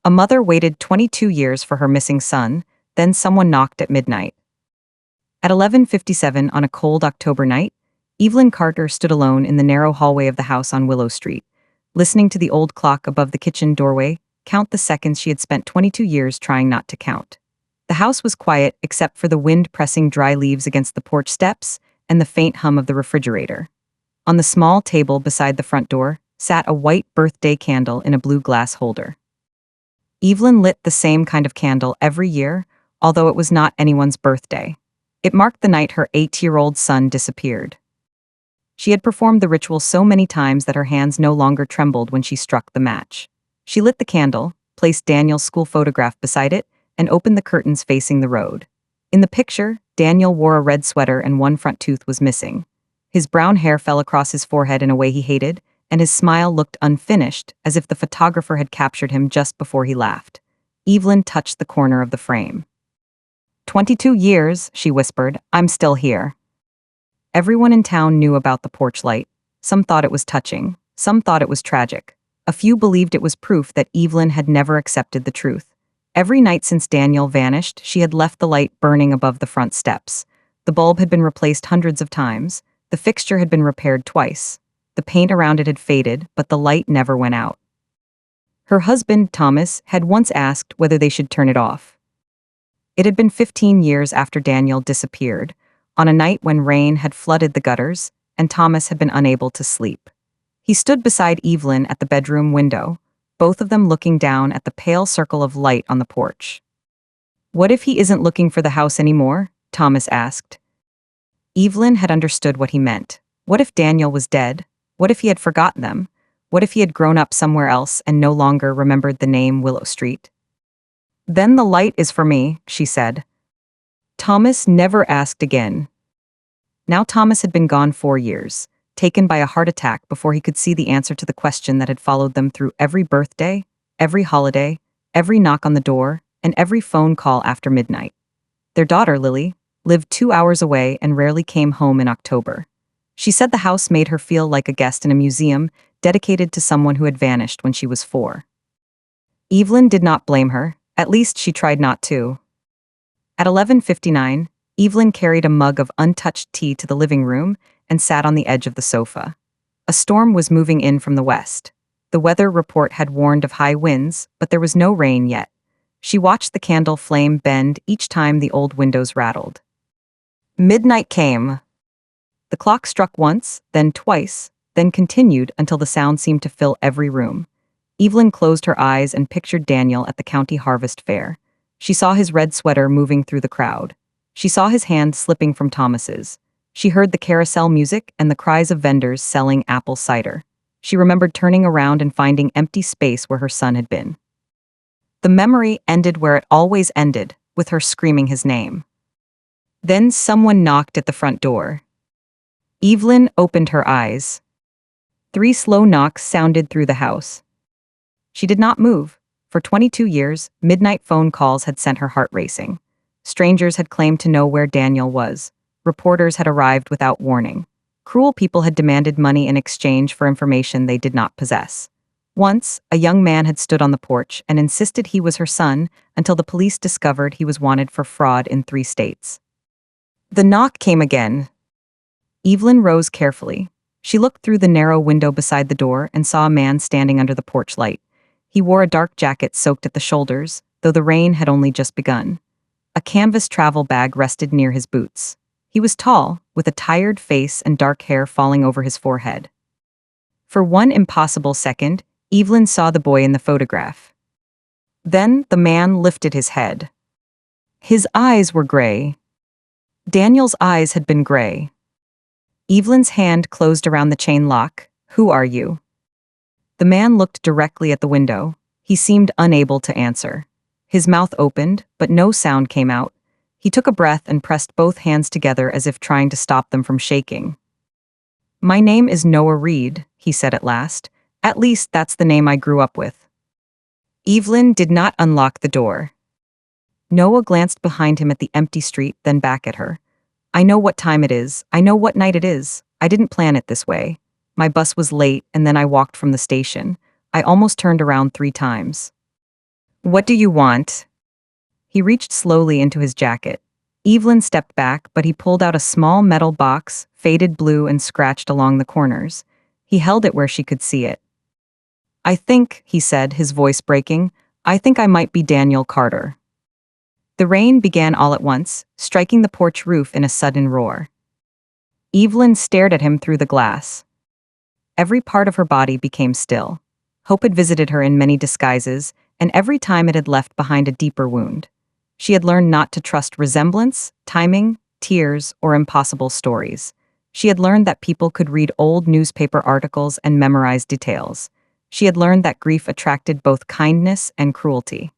A mother waited 22 years for her missing son, then someone knocked at midnight. At 11:57 on a cold October night, Evelyn Carter stood alone in the narrow hallway of the house on Willow Street, listening to the old clock above the kitchen doorway count the seconds she had spent 22 years trying not to count. The house was quiet except for the wind pressing dry leaves against the porch steps and the faint hum of the refrigerator. On the small table beside the front door sat a white birthday candle in a blue glass holder. Evelyn lit the same kind of candle every year, although it was not anyone's birthday. It marked the night her 8-year-old son disappeared. She had performed the ritual so many times that her hands no longer trembled when she struck the match. She lit the candle, placed Daniel's school photograph beside it, and opened the curtains facing the road. In the picture, Daniel wore a red sweater and one front tooth was missing. His brown hair fell across his forehead in a way he hated, and his smile looked unfinished, as if the photographer had captured him just before he laughed. Evelyn touched the corner of the frame. 22 years, she whispered, I'm still here. Everyone in town knew about the porch light. Some thought it was touching, some thought it was tragic. A few believed it was proof that Evelyn had never accepted the truth. Every night since Daniel vanished, she had left the light burning above the front steps. The bulb had been replaced hundreds of times. The fixture had been repaired twice. The paint around it had faded, but the light never went out. Her husband, Thomas, had once asked whether they should turn it off. It had been 15 years after Daniel disappeared, on a night when rain had flooded the gutters, and Thomas had been unable to sleep. He stood beside Evelyn at the bedroom window, both of them looking down at the pale circle of light on the porch. What if he isn't looking for the house anymore? Thomas asked. Evelyn had understood what he meant. What if Daniel was dead? What if he had forgotten them? What if he had grown up somewhere else and no longer remembered the name Willow Street? Then the light is for me, she said. Thomas never asked again. Now Thomas had been gone 4 years, taken by a heart attack before he could see the answer to the question that had followed them through every birthday, every holiday, every knock on the door, and every phone call after midnight. Their daughter, Lily, lived 2 hours away and rarely came home in October. She said the house made her feel like a guest in a museum dedicated to someone who had vanished when she was 4. Evelyn did not blame her, at least she tried not to. At 11:59, Evelyn carried a mug of untouched tea to the living room and sat on the edge of the sofa. A storm was moving in from the west. The weather report had warned of high winds, but there was no rain yet. She watched the candle flame bend each time the old windows rattled. Midnight came. The clock struck once, then twice, then continued until the sound seemed to fill every room. Evelyn closed her eyes and pictured Daniel at the county harvest fair. She saw his red sweater moving through the crowd. She saw his hand slipping from Thomas's. She heard the carousel music and the cries of vendors selling apple cider. She remembered turning around and finding empty space where her son had been. The memory ended where it always ended, with her screaming his name. Then someone knocked at the front door. Evelyn opened her eyes. 3 slow knocks sounded through the house. She did not move. For 22 years, midnight phone calls had sent her heart racing. Strangers had claimed to know where Daniel was. Reporters had arrived without warning. Cruel people had demanded money in exchange for information they did not possess. Once, a young man had stood on the porch and insisted he was her son until the police discovered he was wanted for fraud in 3 states. The knock came again. Evelyn rose carefully. She looked through the narrow window beside the door and saw a man standing under the porch light. He wore a dark jacket soaked at the shoulders, though the rain had only just begun. A canvas travel bag rested near his boots. He was tall, with a tired face and dark hair falling over his forehead. For one impossible second, Evelyn saw the boy in the photograph. Then the man lifted his head. His eyes were gray. Daniel's eyes had been gray. Evelyn's hand closed around the chain lock. Who are you? The man looked directly at the window. He seemed unable to answer. His mouth opened, but no sound came out. He took a breath and pressed both hands together as if trying to stop them from shaking. My name is Noah Reed, he said at last. At least that's the name I grew up with. Evelyn did not unlock the door. Noah glanced behind him at the empty street, then back at her. I know what time it is. I know what night it is. I didn't plan it this way. My bus was late, and then I walked from the station. I almost turned around 3 times. What do you want? He reached slowly into his jacket. Evelyn stepped back, but he pulled out a small metal box, faded blue and scratched along the corners. He held it where she could see it. I think, he said, his voice breaking, I think I might be Daniel Carter. The rain began all at once, striking the porch roof in a sudden roar. Evelyn stared at him through the glass. Every part of her body became still. Hope had visited her in many disguises, and every time it had left behind a deeper wound. She had learned not to trust resemblance, timing, tears, or impossible stories. She had learned that people could read old newspaper articles and memorize details. She had learned that grief attracted both kindness and cruelty.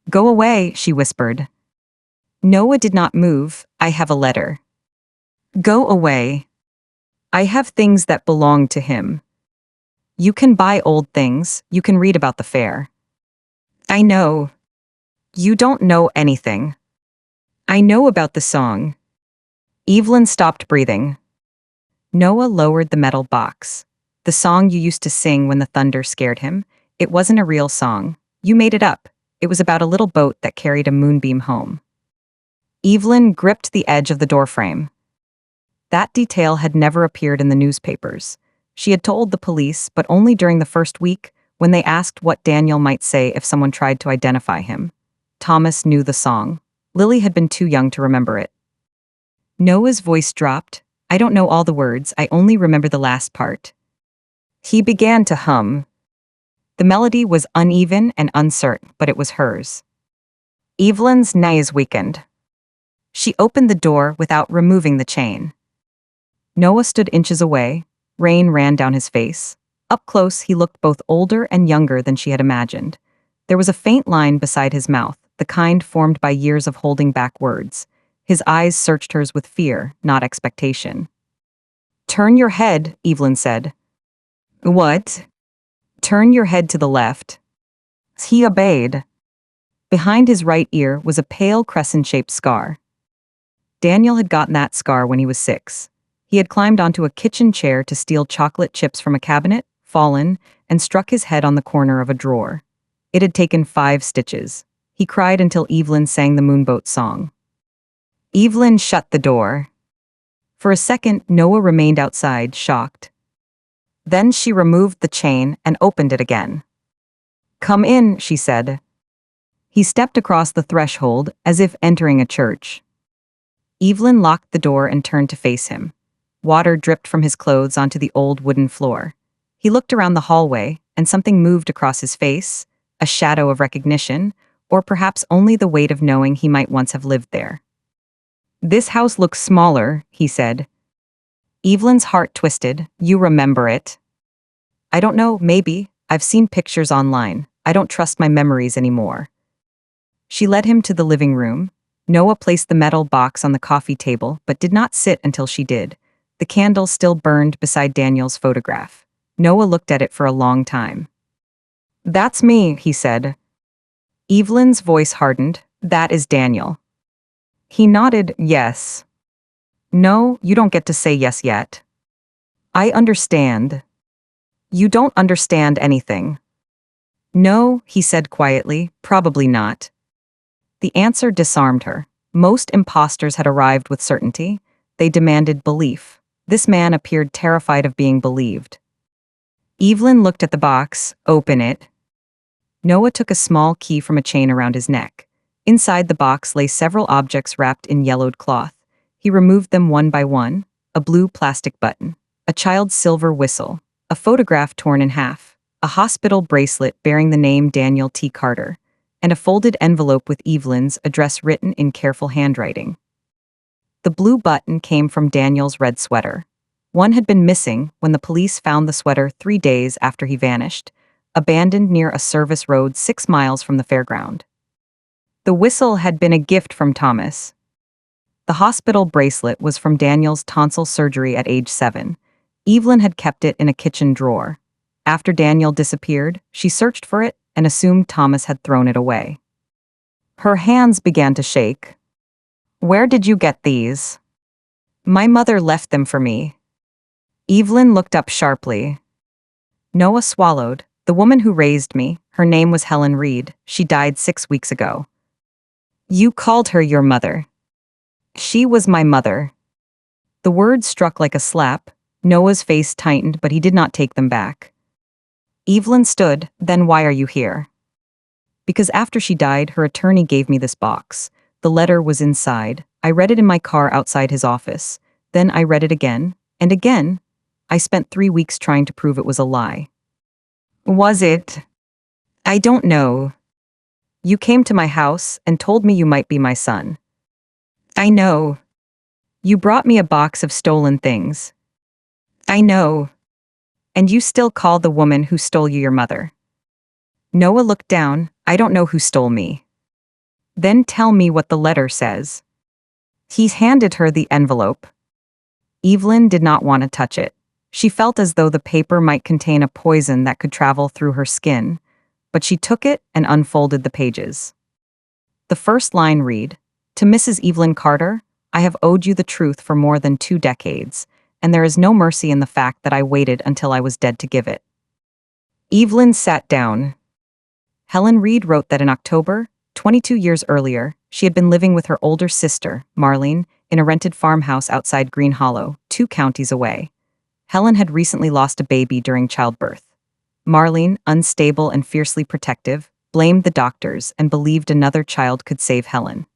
Go away, she whispered. Noah did not move. I have a letter. Go away. I have things that belong to him. You can buy old things, you can read about the fair. I know. You don't know anything. I know about the song. Evelyn stopped breathing. Noah lowered the metal box. The song you used to sing when the thunder scared him, it wasn't a real song. You made it up. It was about a little boat that carried a moonbeam home. Evelyn gripped the edge of the doorframe. That detail had never appeared in the newspapers. She had told the police, but only during the first week, when they asked what Daniel might say if someone tried to identify him. Thomas knew the song. Lily had been too young to remember it. Noah's voice dropped. I don't know all the words, I only remember the last part. He began to hum. The melody was uneven and uncertain, but it was hers. Evelyn's knees weakened. She opened the door without removing the chain. Noah stood inches away. Rain ran down his face. Up close, he looked both older and younger than she had imagined. There was a faint line beside his mouth, the kind formed by years of holding back words. His eyes searched hers with fear, not expectation. Turn your head, Evelyn said. What? Turn your head to the left. He obeyed. Behind his right ear was a pale crescent-shaped scar. Daniel had gotten that scar when he was 6. He had climbed onto a kitchen chair to steal chocolate chips from a cabinet, fallen, and struck his head on the corner of a drawer. It had taken 5 stitches. He cried until Evelyn sang the moonboat song. Evelyn shut the door. For a second, Noah remained outside, shocked. Then she removed the chain and opened it again. Come in, she said. He stepped across the threshold, as if entering a church. Evelyn locked the door and turned to face him. Water dripped from his clothes onto the old wooden floor. He looked around the hallway, and something moved across his face, a shadow of recognition, or perhaps only the weight of knowing he might once have lived there. This house looks smaller, he said. Evelyn's heart twisted. You remember it? I don't know, maybe. I've seen pictures online. I don't trust my memories anymore. She led him to the living room. Noah placed the metal box on the coffee table, but did not sit until she did. The candle still burned beside Daniel's photograph. Noah looked at it for a long time. That's me, he said. Evelyn's voice hardened. That is Daniel. He nodded, yes. No, you don't get to say yes yet. I understand. You don't understand anything. No, he said quietly, probably not. The answer disarmed her. Most imposters had arrived with certainty. They demanded belief. This man appeared terrified of being believed. Evelyn looked at the box. Open it. Noah took a small key from a chain around his neck. Inside the box lay several objects wrapped in yellowed cloth. He removed them one by one. A blue plastic button, a child's silver whistle, a photograph torn in half, a hospital bracelet bearing the name Daniel T. Carter, and a folded envelope with Evelyn's address written in careful handwriting. The blue button came from Daniel's red sweater. One had been missing when the police found the sweater 3 days after he vanished, abandoned near a service road 6 miles from the fairground. The whistle had been a gift from Thomas. The hospital bracelet was from Daniel's tonsil surgery at age 7. Evelyn had kept it in a kitchen drawer. After Daniel disappeared, she searched for it and assumed Thomas had thrown it away. Her hands began to shake. Where did you get these? My mother left them for me. Evelyn looked up sharply. Noah swallowed. The woman who raised me, Her name was Helen Reed. She died 6 weeks ago. You called her your mother. She was my mother. The words struck like a slap. Noah's face tightened, but he did not take them back. Evelyn stood. Then why are you here? Because after she died, her attorney gave me this box. The letter was inside. I read it in my car outside his office. Then I read it again, and again. I spent 3 weeks trying to prove it was a lie. Was it? I don't know. You came to my house and told me you might be my son. I know. You brought me a box of stolen things. I know. And you still call the woman who stole you your mother. Noah looked down. I don't know who stole me. Then tell me what the letter says. He handed her the envelope. Evelyn did not want to touch it. She felt as though the paper might contain a poison that could travel through her skin, but she took it and unfolded the pages. The first line read, "To Mrs. Evelyn Carter, I have owed you the truth for more than 2 decades, and there is no mercy in the fact that I waited until I was dead to give it." Evelyn sat down. Helen Reed wrote that in October, 22 years earlier, she had been living with her older sister, Marlene, in a rented farmhouse outside Green Hollow, 2 counties away. Helen had recently lost a baby during childbirth. Marlene, unstable and fiercely protective, blamed the doctors and believed another child could save Helen.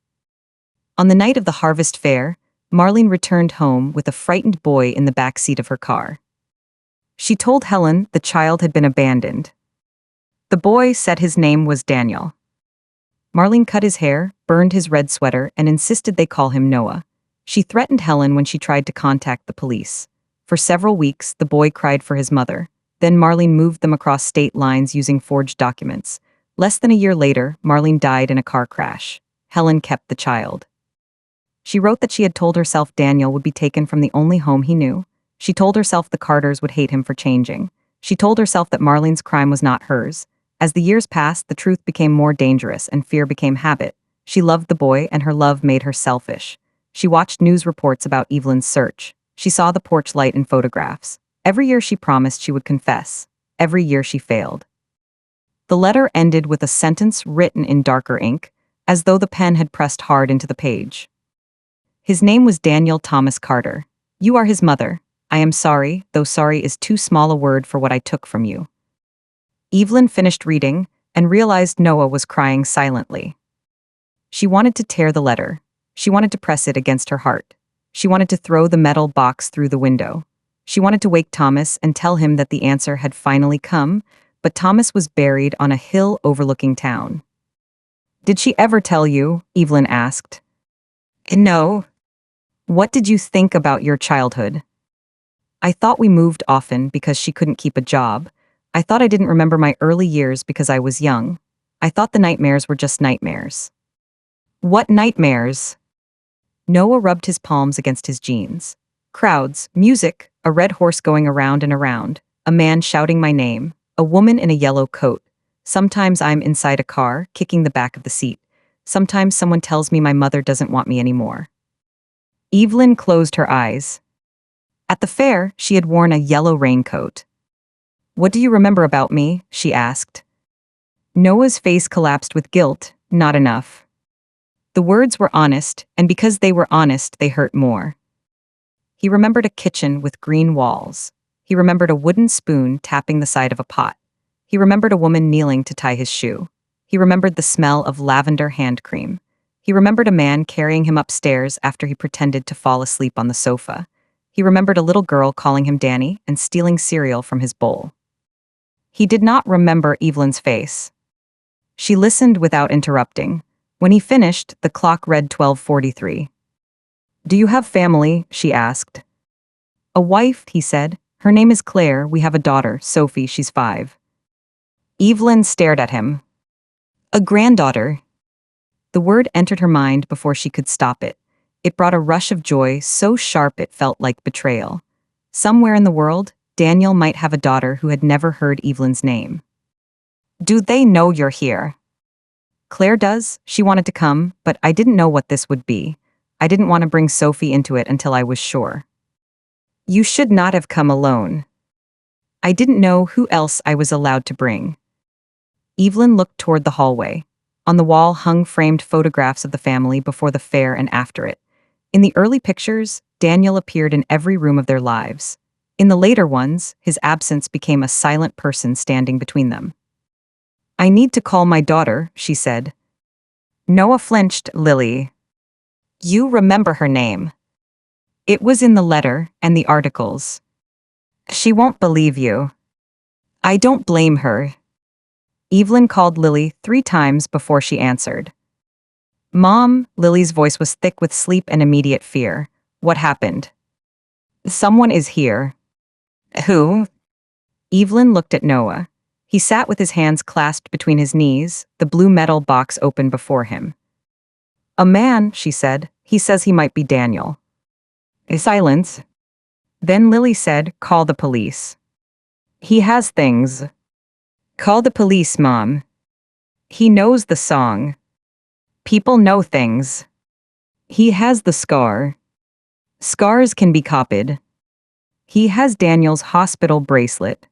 On the night of the harvest fair, Marlene returned home with a frightened boy in the back seat of her car. She told Helen the child had been abandoned. The boy said his name was Daniel. Marlene cut his hair, burned his red sweater, and insisted they call him Noah. She threatened Helen when she tried to contact the police. For several weeks, the boy cried for his mother. Then Marlene moved them across state lines using forged documents. Less than a year later, Marlene died in a car crash. Helen kept the child. She wrote that she had told herself Daniel would be taken from the only home he knew. She told herself the Carters would hate him for changing. She told herself that Marlene's crime was not hers. As the years passed, the truth became more dangerous and fear became habit. She loved the boy, and her love made her selfish. She watched news reports about Evelyn's search. She saw the porch light in photographs. Every year she promised she would confess. Every year she failed. The letter ended with a sentence written in darker ink, as though the pen had pressed hard into the page. His name was Daniel Thomas Carter. You are his mother. I am sorry, though sorry is too small a word for what I took from you. Evelyn finished reading and realized Noah was crying silently. She wanted to tear the letter. She wanted to press it against her heart. She wanted to throw the metal box through the window. She wanted to wake Thomas and tell him that the answer had finally come, but Thomas was buried on a hill overlooking town. Did she ever tell you? Evelyn asked. No. What did you think about your childhood? I thought we moved often because she couldn't keep a job. I thought I didn't remember my early years because I was young. I thought the nightmares were just nightmares. What nightmares? Noah rubbed his palms against his jeans. Crowds, music, a red horse going around and around, a man shouting my name, a woman in a yellow coat. Sometimes I'm inside a car, kicking the back of the seat. Sometimes someone tells me my mother doesn't want me anymore. Evelyn closed her eyes. At the fair, she had worn a yellow raincoat. What do you remember about me? She asked. Noah's face collapsed with guilt. Not enough. The words were honest, and because they were honest, they hurt more. He remembered a kitchen with green walls. He remembered a wooden spoon tapping the side of a pot. He remembered a woman kneeling to tie his shoe. He remembered the smell of lavender hand cream. He remembered a man carrying him upstairs after he pretended to fall asleep on the sofa. He remembered a little girl calling him Danny and stealing cereal from his bowl. He did not remember Evelyn's face. She listened without interrupting. When he finished, the clock read 12:43. Do you have family? She asked. A wife, he said. Her name is Claire. We have a daughter, Sophie. She's 5. Evelyn stared at him. A granddaughter. The word entered her mind before she could stop it. It brought a rush of joy so sharp it felt like betrayal. Somewhere in the world, Daniel might have a daughter who had never heard Evelyn's name. Do they know you're here? Claire does. She wanted to come, but I didn't know what this would be. I didn't want to bring Sophie into it until I was sure. You should not have come alone. I didn't know who else I was allowed to bring. Evelyn looked toward the hallway. On the wall hung framed photographs of the family before the fair and after it. In the early pictures, Daniel appeared in every room of their lives. In the later ones, his absence became a silent person standing between them. "I need to call my daughter," she said. Noah flinched. "Lily. You remember her name. It was in the letter and the articles. She won't believe you." "I don't blame her." Evelyn called Lily 3 times before she answered. "Mom," Lily's voice was thick with sleep and immediate fear. "What happened?" "Someone is here." "Who?" Evelyn looked at Noah. He sat with his hands clasped between his knees, the blue metal box open before him. "A man," she said. "He says he might be Daniel." A silence. Then Lily said, "Call the police." "He has things." "Call the police, Mom." "He knows the song." "People know things." "He has the scar." "Scars can be copied." "He has Daniel's hospital bracelet."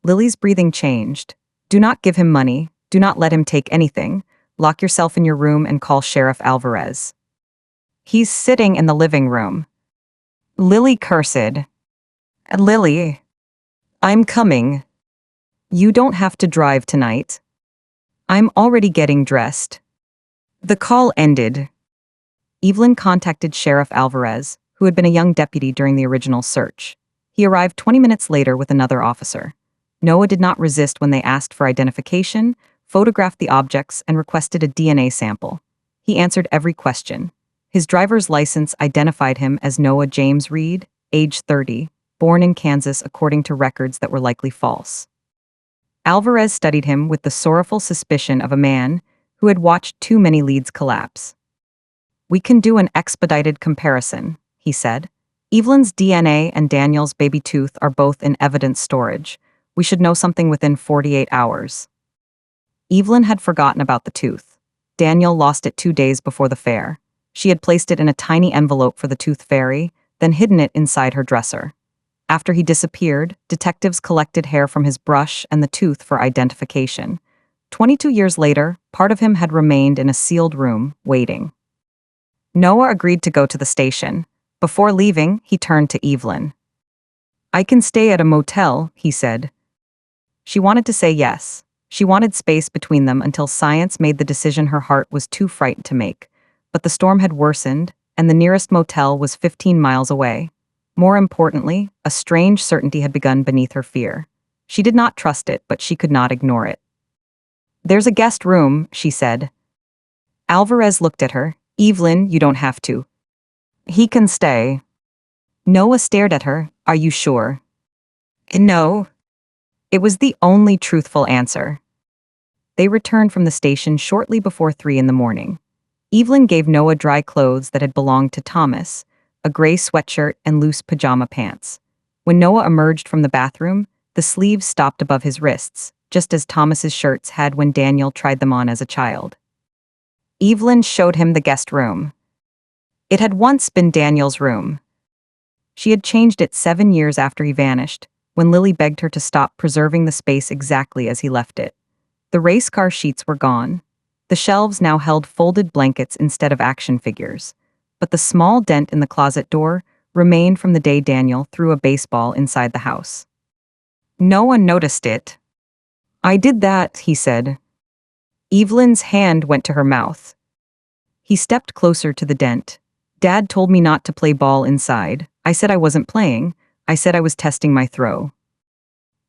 Lily's breathing changed. "Do not give him money. Do not let him take anything. Lock yourself in your room and call Sheriff Alvarez. He's sitting in the living room." Lily cursed. "Lily. I'm coming." "You don't have to drive tonight. I'm already getting dressed." The call ended. Evelyn contacted Sheriff Alvarez, who had been a young deputy during the original search. He arrived 20 minutes later with another officer. Noah did not resist when they asked for identification, photographed the objects, and requested a DNA sample. He answered every question. His driver's license identified him as Noah James Reed, age 30, born in Kansas according to records that were likely false. Alvarez studied him with the sorrowful suspicion of a man who had watched too many leads collapse. "We can do an expedited comparison," he said. "Evelyn's DNA and Daniel's baby tooth are both in evidence storage. We should know something within 48 hours. Evelyn had forgotten about the tooth. Daniel lost it 2 days before the fair. She had placed it in a tiny envelope for the tooth fairy, then hidden it inside her dresser. After he disappeared, detectives collected hair from his brush and the tooth for identification. 22 years later, part of him had remained in a sealed room, waiting. Noah agreed to go to the station. Before leaving, he turned to Evelyn. "I can stay at a motel," he said. She wanted to say yes. She wanted space between them until science made the decision her heart was too frightened to make. But the storm had worsened, and the nearest motel was 15 miles away. More importantly, a strange certainty had begun beneath her fear. She did not trust it, but she could not ignore it. "There's a guest room," she said. Alvarez looked at her. "Evelyn, you don't have to." "He can stay." Noah stared at her. "Are you sure?" "No." It was the only truthful answer. They returned from the station shortly before 3 in the morning. Evelyn gave Noah dry clothes that had belonged to Thomas, a gray sweatshirt and loose pajama pants. When Noah emerged from the bathroom, the sleeves stopped above his wrists, just as Thomas's shirts had when Daniel tried them on as a child. Evelyn showed him the guest room. It had once been Daniel's room. She had changed it 7 years after he vanished, when Lily begged her to stop preserving the space exactly as he left it. The race car sheets were gone. The shelves now held folded blankets instead of action figures. But the small dent in the closet door remained from the day Daniel threw a baseball inside the house. No one noticed it. "I did that," he said. Evelyn's hand went to her mouth. He stepped closer to the dent. "Dad told me not to play ball inside. I said I wasn't playing. I said I was testing my throw."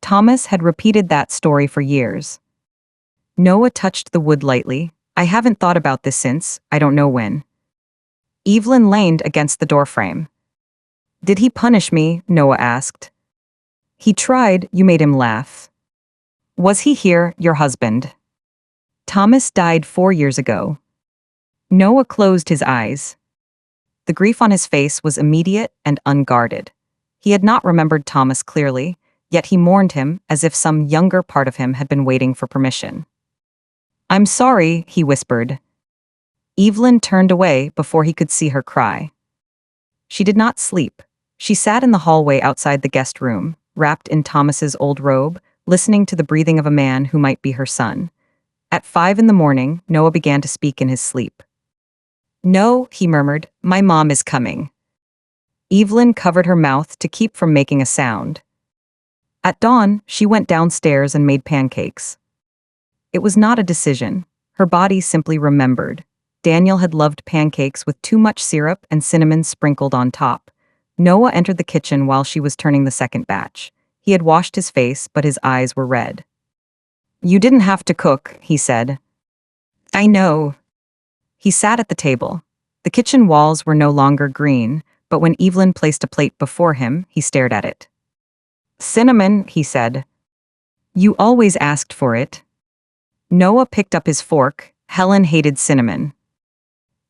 Thomas had repeated that story for years. Noah touched the wood lightly. "I haven't thought about this since, I don't know when." Evelyn leaned against the doorframe. "Did he punish me?" Noah asked. "He tried, you made him laugh." "Was he here, your husband?" "Thomas died 4 years ago." Noah closed his eyes. The grief on his face was immediate and unguarded. He had not remembered Thomas clearly, yet he mourned him as if some younger part of him had been waiting for permission. "I'm sorry," he whispered. Evelyn turned away before he could see her cry. She did not sleep. She sat in the hallway outside the guest room, wrapped in Thomas's old robe, listening to the breathing of a man who might be her son. At 5 in the morning, Noah began to speak in his sleep. "No," he murmured, "my mom is coming." Evelyn covered her mouth to keep from making a sound. At dawn, she went downstairs and made pancakes. It was not a decision. Her body simply remembered. Daniel had loved pancakes with too much syrup and cinnamon sprinkled on top. Noah entered the kitchen while she was turning the second batch. He had washed his face, but his eyes were red. "You didn't have to cook," he said. "I know." He sat at the table. The kitchen walls were no longer green, but when Evelyn placed a plate before him, he stared at it. "Cinnamon," he said. "You always asked for it." Noah picked up his fork. Helen hated cinnamon.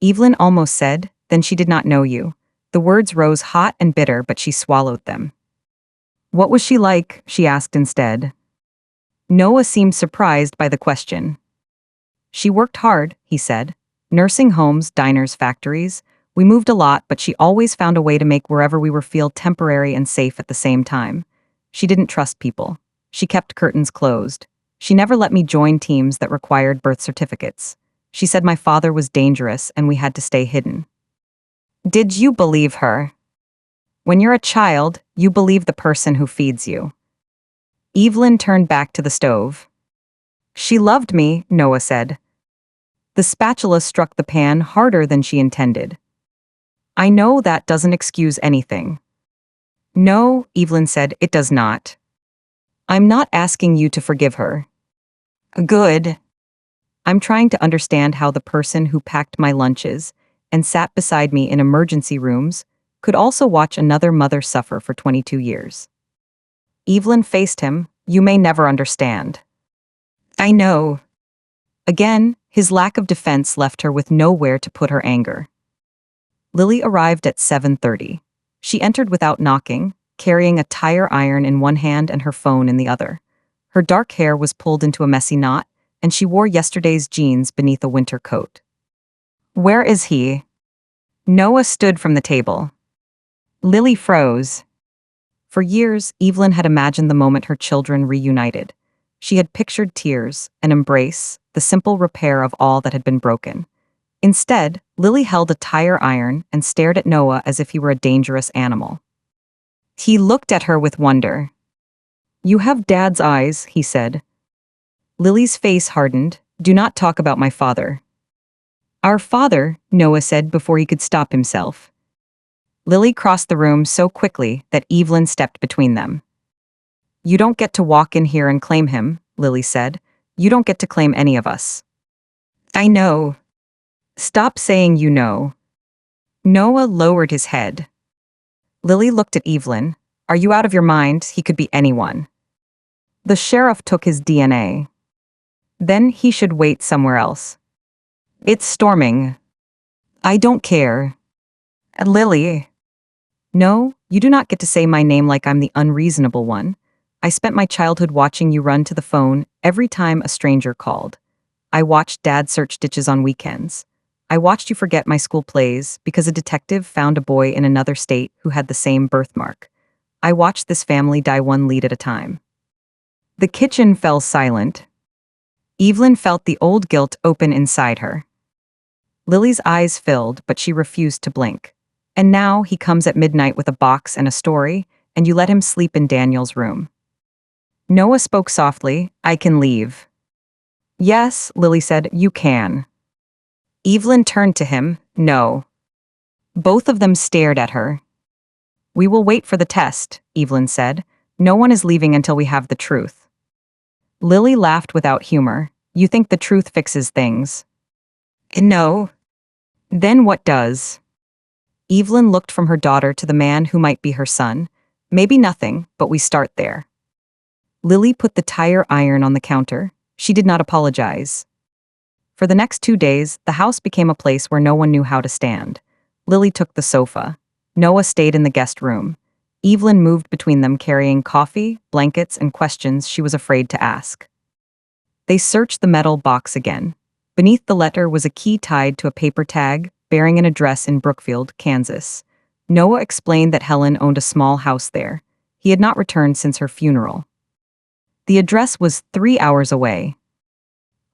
Evelyn almost said, "Then she did not know you." The words rose hot and bitter, but she swallowed them. "What was she like?" she asked instead. Noah seemed surprised by the question. "She worked hard," he said. "Nursing homes, diners, factories. We moved a lot, but she always found a way to make wherever we were feel temporary and safe at the same time. She didn't trust people. She kept curtains closed. She never let me join teams that required birth certificates. She said my father was dangerous and we had to stay hidden." "Did you believe her?" "When you're a child, you believe the person who feeds you." Evelyn turned back to the stove. "She loved me," Noah said. The spatula struck the pan harder than she intended. "I know that doesn't excuse anything." "No," Evelyn said, "it does not. I'm not asking you to forgive her." "Good." "I'm trying to understand how the person who packed my lunches and sat beside me in emergency rooms could also watch another mother suffer for 22 years. Evelyn faced him. "You may never understand." "I know." Again, his lack of defense left her with nowhere to put her anger. Lily arrived at 7:30. She entered without knocking, carrying a tire iron in one hand and her phone in the other. Her dark hair was pulled into a messy knot, and she wore yesterday's jeans beneath a winter coat. "Where is he?" Noah stood from the table. Lily froze. For years, Evelyn had imagined the moment her children reunited. She had pictured tears, an embrace, the simple repair of all that had been broken. Instead, Lily held a tire iron and stared at Noah as if he were a dangerous animal. He looked at her with wonder. "You have Dad's eyes," he said. Lily's face hardened. "Do not talk about my father." "Our father," Noah said before he could stop himself. Lily crossed the room so quickly that Evelyn stepped between them. "You don't get to walk in here and claim him," Lily said. "You don't get to claim any of us." "I know." "Stop saying you know." Noah lowered his head. Lily looked at Evelyn. "Are you out of your mind? He could be anyone." "The sheriff took his DNA. Then he should wait somewhere else." "It's storming." "I don't care." "Lily." "No, you do not get to say my name like I'm the unreasonable one. I spent my childhood watching you run to the phone every time a stranger called. I watched Dad search ditches on weekends. I watched you forget my school plays because a detective found a boy in another state who had the same birthmark. I watched this family die one lead at a time." The kitchen fell silent. Evelyn felt the old guilt open inside her. Lily's eyes filled, but she refused to blink. "And now he comes at midnight with a box and a story, and you let him sleep in Daniel's room." Noah spoke softly. "I can leave." "Yes," Lily said, "you can." Evelyn turned to him. "No." Both of them stared at her. "We will wait for the test," Evelyn said. "No one is leaving until we have the truth." Lily laughed without humor. "You think the truth fixes things?" "No." "Then what does?" Evelyn looked from her daughter to the man who might be her son. "Maybe nothing, but we start there." Lily put the tire iron on the counter. She did not apologize. For the next 2 days, the house became a place where no one knew how to stand. Lily took the sofa. Noah stayed in the guest room. Evelyn moved between them carrying coffee, blankets, and questions she was afraid to ask. They searched the metal box again. Beneath the letter was a key tied to a paper tag, bearing an address in Brookfield, Kansas. Noah explained that Helen owned a small house there. He had not returned since her funeral. The address was 3 hours away.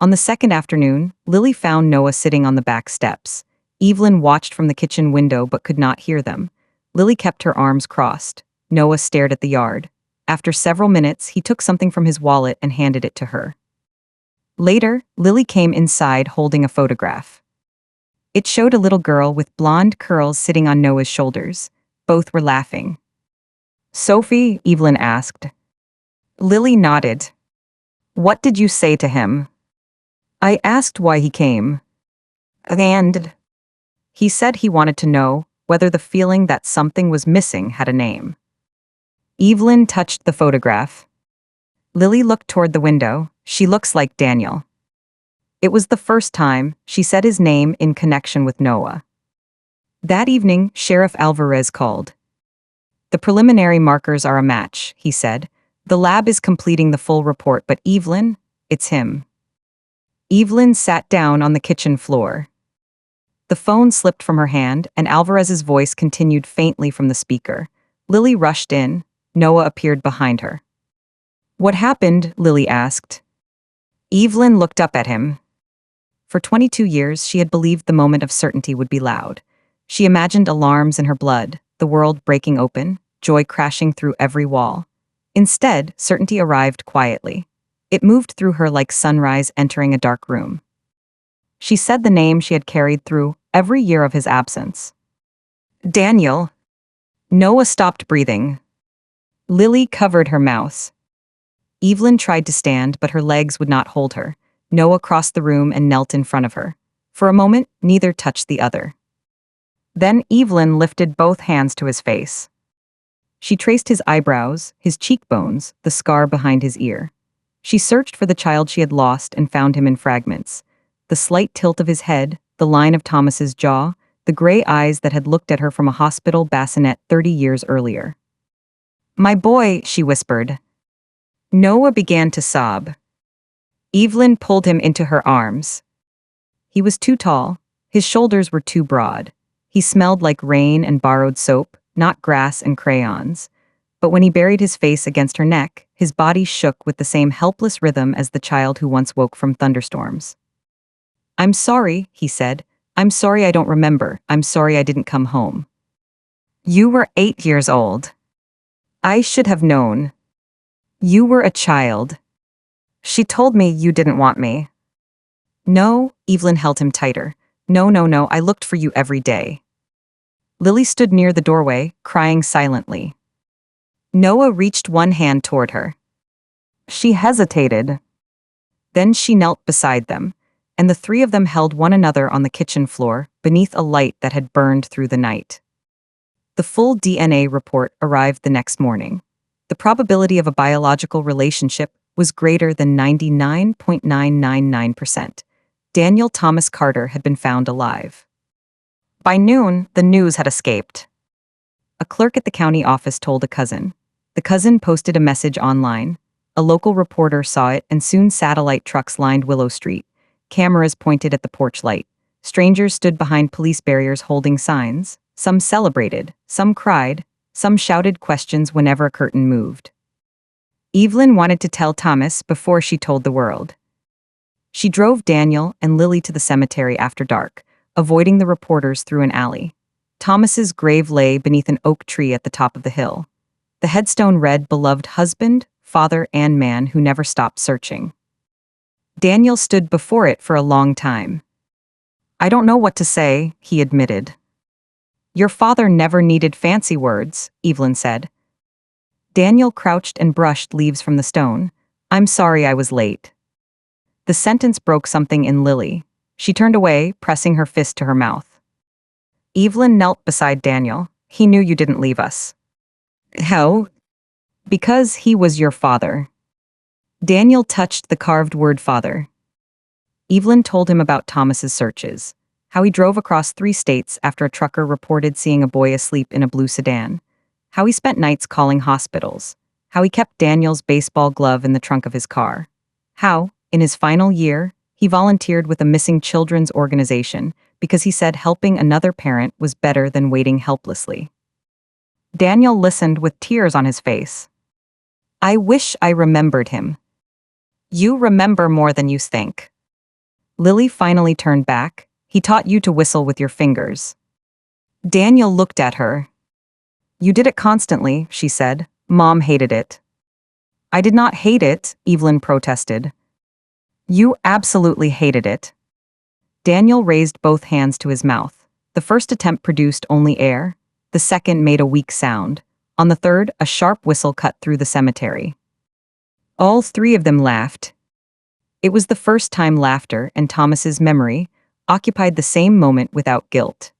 On the second afternoon, Lily found Noah sitting on the back steps. Evelyn watched from the kitchen window but could not hear them. Lily kept her arms crossed. Noah stared at the yard. After several minutes, he took something from his wallet and handed it to her. Later, Lily came inside holding a photograph. It showed a little girl with blonde curls sitting on Noah's shoulders. Both were laughing. "Sophie?" Evelyn asked. Lily nodded. "What did you say to him?" "I asked why he came. And he said he wanted to know whether the feeling that something was missing had a name." Evelyn touched the photograph. Lily looked toward the window. "She looks like Daniel." It was the first time she said his name in connection with Noah. That evening, Sheriff Alvarez called. "The preliminary markers are a match," he said. "The lab is completing the full report, but Evelyn, it's him." Evelyn sat down on the kitchen floor. The phone slipped from her hand, and Alvarez's voice continued faintly from the speaker. Lily rushed in. Noah appeared behind her. "What happened?" Lily asked. Evelyn looked up at him. For 22 years, she had believed the moment of certainty would be loud. She imagined alarms in her blood, the world breaking open, joy crashing through every wall. Instead, certainty arrived quietly. It moved through her like sunrise entering a dark room. She said the name she had carried through every year of his absence. "Daniel." Noah stopped breathing. Lily covered her mouth. Evelyn tried to stand, but her legs would not hold her. Noah crossed the room and knelt in front of her. For a moment, neither touched the other. Then Evelyn lifted both hands to his face. She traced his eyebrows, his cheekbones, the scar behind his ear. She searched for the child she had lost and found him in fragments. The slight tilt of his head, the line of Thomas's jaw, the gray eyes that had looked at her from a hospital bassinet 30 years earlier. "My boy," she whispered. Noah began to sob. Evelyn pulled him into her arms. He was too tall. His shoulders were too broad. He smelled like rain and borrowed soap, not grass and crayons. But when he buried his face against her neck, his body shook with the same helpless rhythm as the child who once woke from thunderstorms. "I'm sorry," he said. "I'm sorry I don't remember. I'm sorry I didn't come home. You were 8 years old. I should have known. You were a child. She told me you didn't want me." "No," Evelyn held him tighter. "No, no, no, I looked for you every day." Lily stood near the doorway, crying silently. Noah reached one hand toward her. She hesitated. Then she knelt beside them, and the three of them held one another on the kitchen floor, beneath a light that had burned through the night. The full DNA report arrived the next morning. The probability of a biological relationship was greater than 99.999%. Daniel Thomas Carter had been found alive. By noon, the news had escaped. A clerk at the county office told a cousin. The cousin posted a message online. A local reporter saw it, and soon satellite trucks lined Willow Street. Cameras pointed at the porch light. Strangers stood behind police barriers holding signs. Some celebrated, some cried, some shouted questions whenever a curtain moved. Evelyn wanted to tell Thomas before she told the world. She drove Daniel and Lily to the cemetery after dark, avoiding the reporters through an alley. Thomas's grave lay beneath an oak tree at the top of the hill. The headstone read, "Beloved husband, father, and man who never stopped searching." Daniel stood before it for a long time. "I don't know what to say," he admitted. "Your father never needed fancy words," Evelyn said. Daniel crouched and brushed leaves from the stone. "I'm sorry I was late." The sentence broke something in Lily. She turned away, pressing her fist to her mouth. Evelyn knelt beside Daniel. "He knew you didn't leave us." "How?" "Because he was your father." Daniel touched the carved word father. Evelyn told him about Thomas's searches, how he drove across 3 states after a trucker reported seeing a boy asleep in a blue sedan, how he spent nights calling hospitals, how he kept Daniel's baseball glove in the trunk of his car, how, in his final year, he volunteered with a missing children's organization because he said helping another parent was better than waiting helplessly. Daniel listened with tears on his face. I wish I remembered him. You remember more than you think. Lily finally turned back. He taught you to whistle with your fingers. Daniel looked at her. You did it constantly, she said. Mom hated it. I did not hate it, Evelyn protested. You absolutely hated it. Daniel raised both hands to his mouth. The first attempt produced only air. The second made a weak sound. On the third, a sharp whistle cut through the cemetery. All three of them laughed. It was the first time laughter and Thomas's memory occupied the same moment without guilt.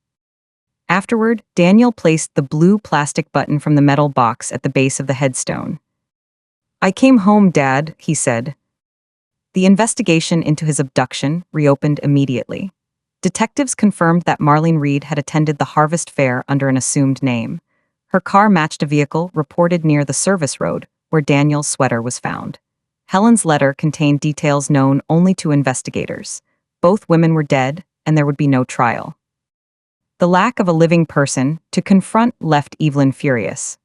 Afterward, Daniel placed the blue plastic button from the metal box at the base of the headstone. I came home, Dad, he said. The investigation into his abduction reopened immediately. Detectives confirmed that Marlene Reed had attended the Harvest Fair under an assumed name. Her car matched a vehicle reported near the service road, where Daniel's sweater was found. Helen's letter contained details known only to investigators. Both women were dead, and there would be no trial. The lack of a living person to confront left Evelyn furious.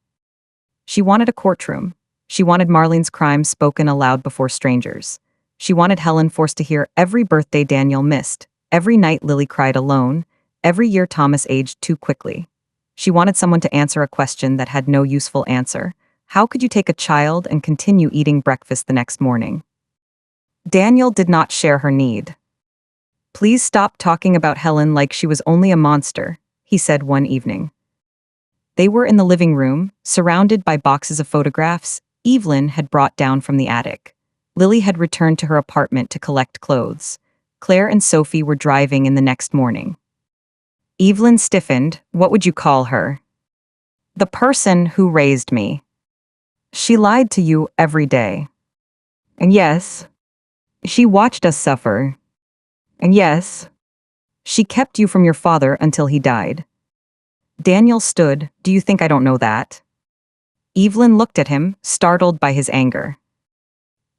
She wanted a courtroom. She wanted Marlene's crimes spoken aloud before strangers. She wanted Helen forced to hear every birthday Daniel missed, every night Lily cried alone, every year Thomas aged too quickly. She wanted someone to answer a question that had no useful answer. How could you take a child and continue eating breakfast the next morning? Daniel did not share her need. Please stop talking about Helen like she was only a monster, he said one evening. They were in the living room, surrounded by boxes of photographs Evelyn had brought down from the attic. Lily had returned to her apartment to collect clothes. Claire and Sophie were driving in the next morning. Evelyn stiffened. What would you call her? The person who raised me. She lied to you every day. And yes, she watched us suffer. And yes, she kept you from your father until he died. Daniel stood. Do you think I don't know that? Evelyn looked at him, startled by his anger.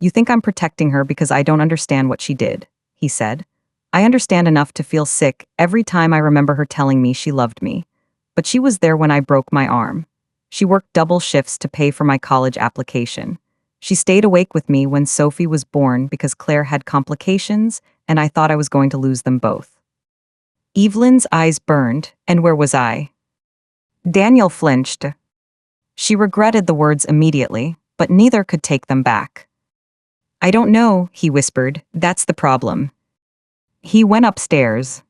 You think I'm protecting her because I don't understand what she did, he said. I understand enough to feel sick every time I remember her telling me she loved me. But she was there when I broke my arm. She worked double shifts to pay for my college application. She stayed awake with me when Sophie was born because Claire had complications and I thought I was going to lose them both. Evelyn's eyes burned, and where was I? Daniel flinched. She regretted the words immediately, but neither could take them back. I don't know, he whispered. That's the problem. He went upstairs.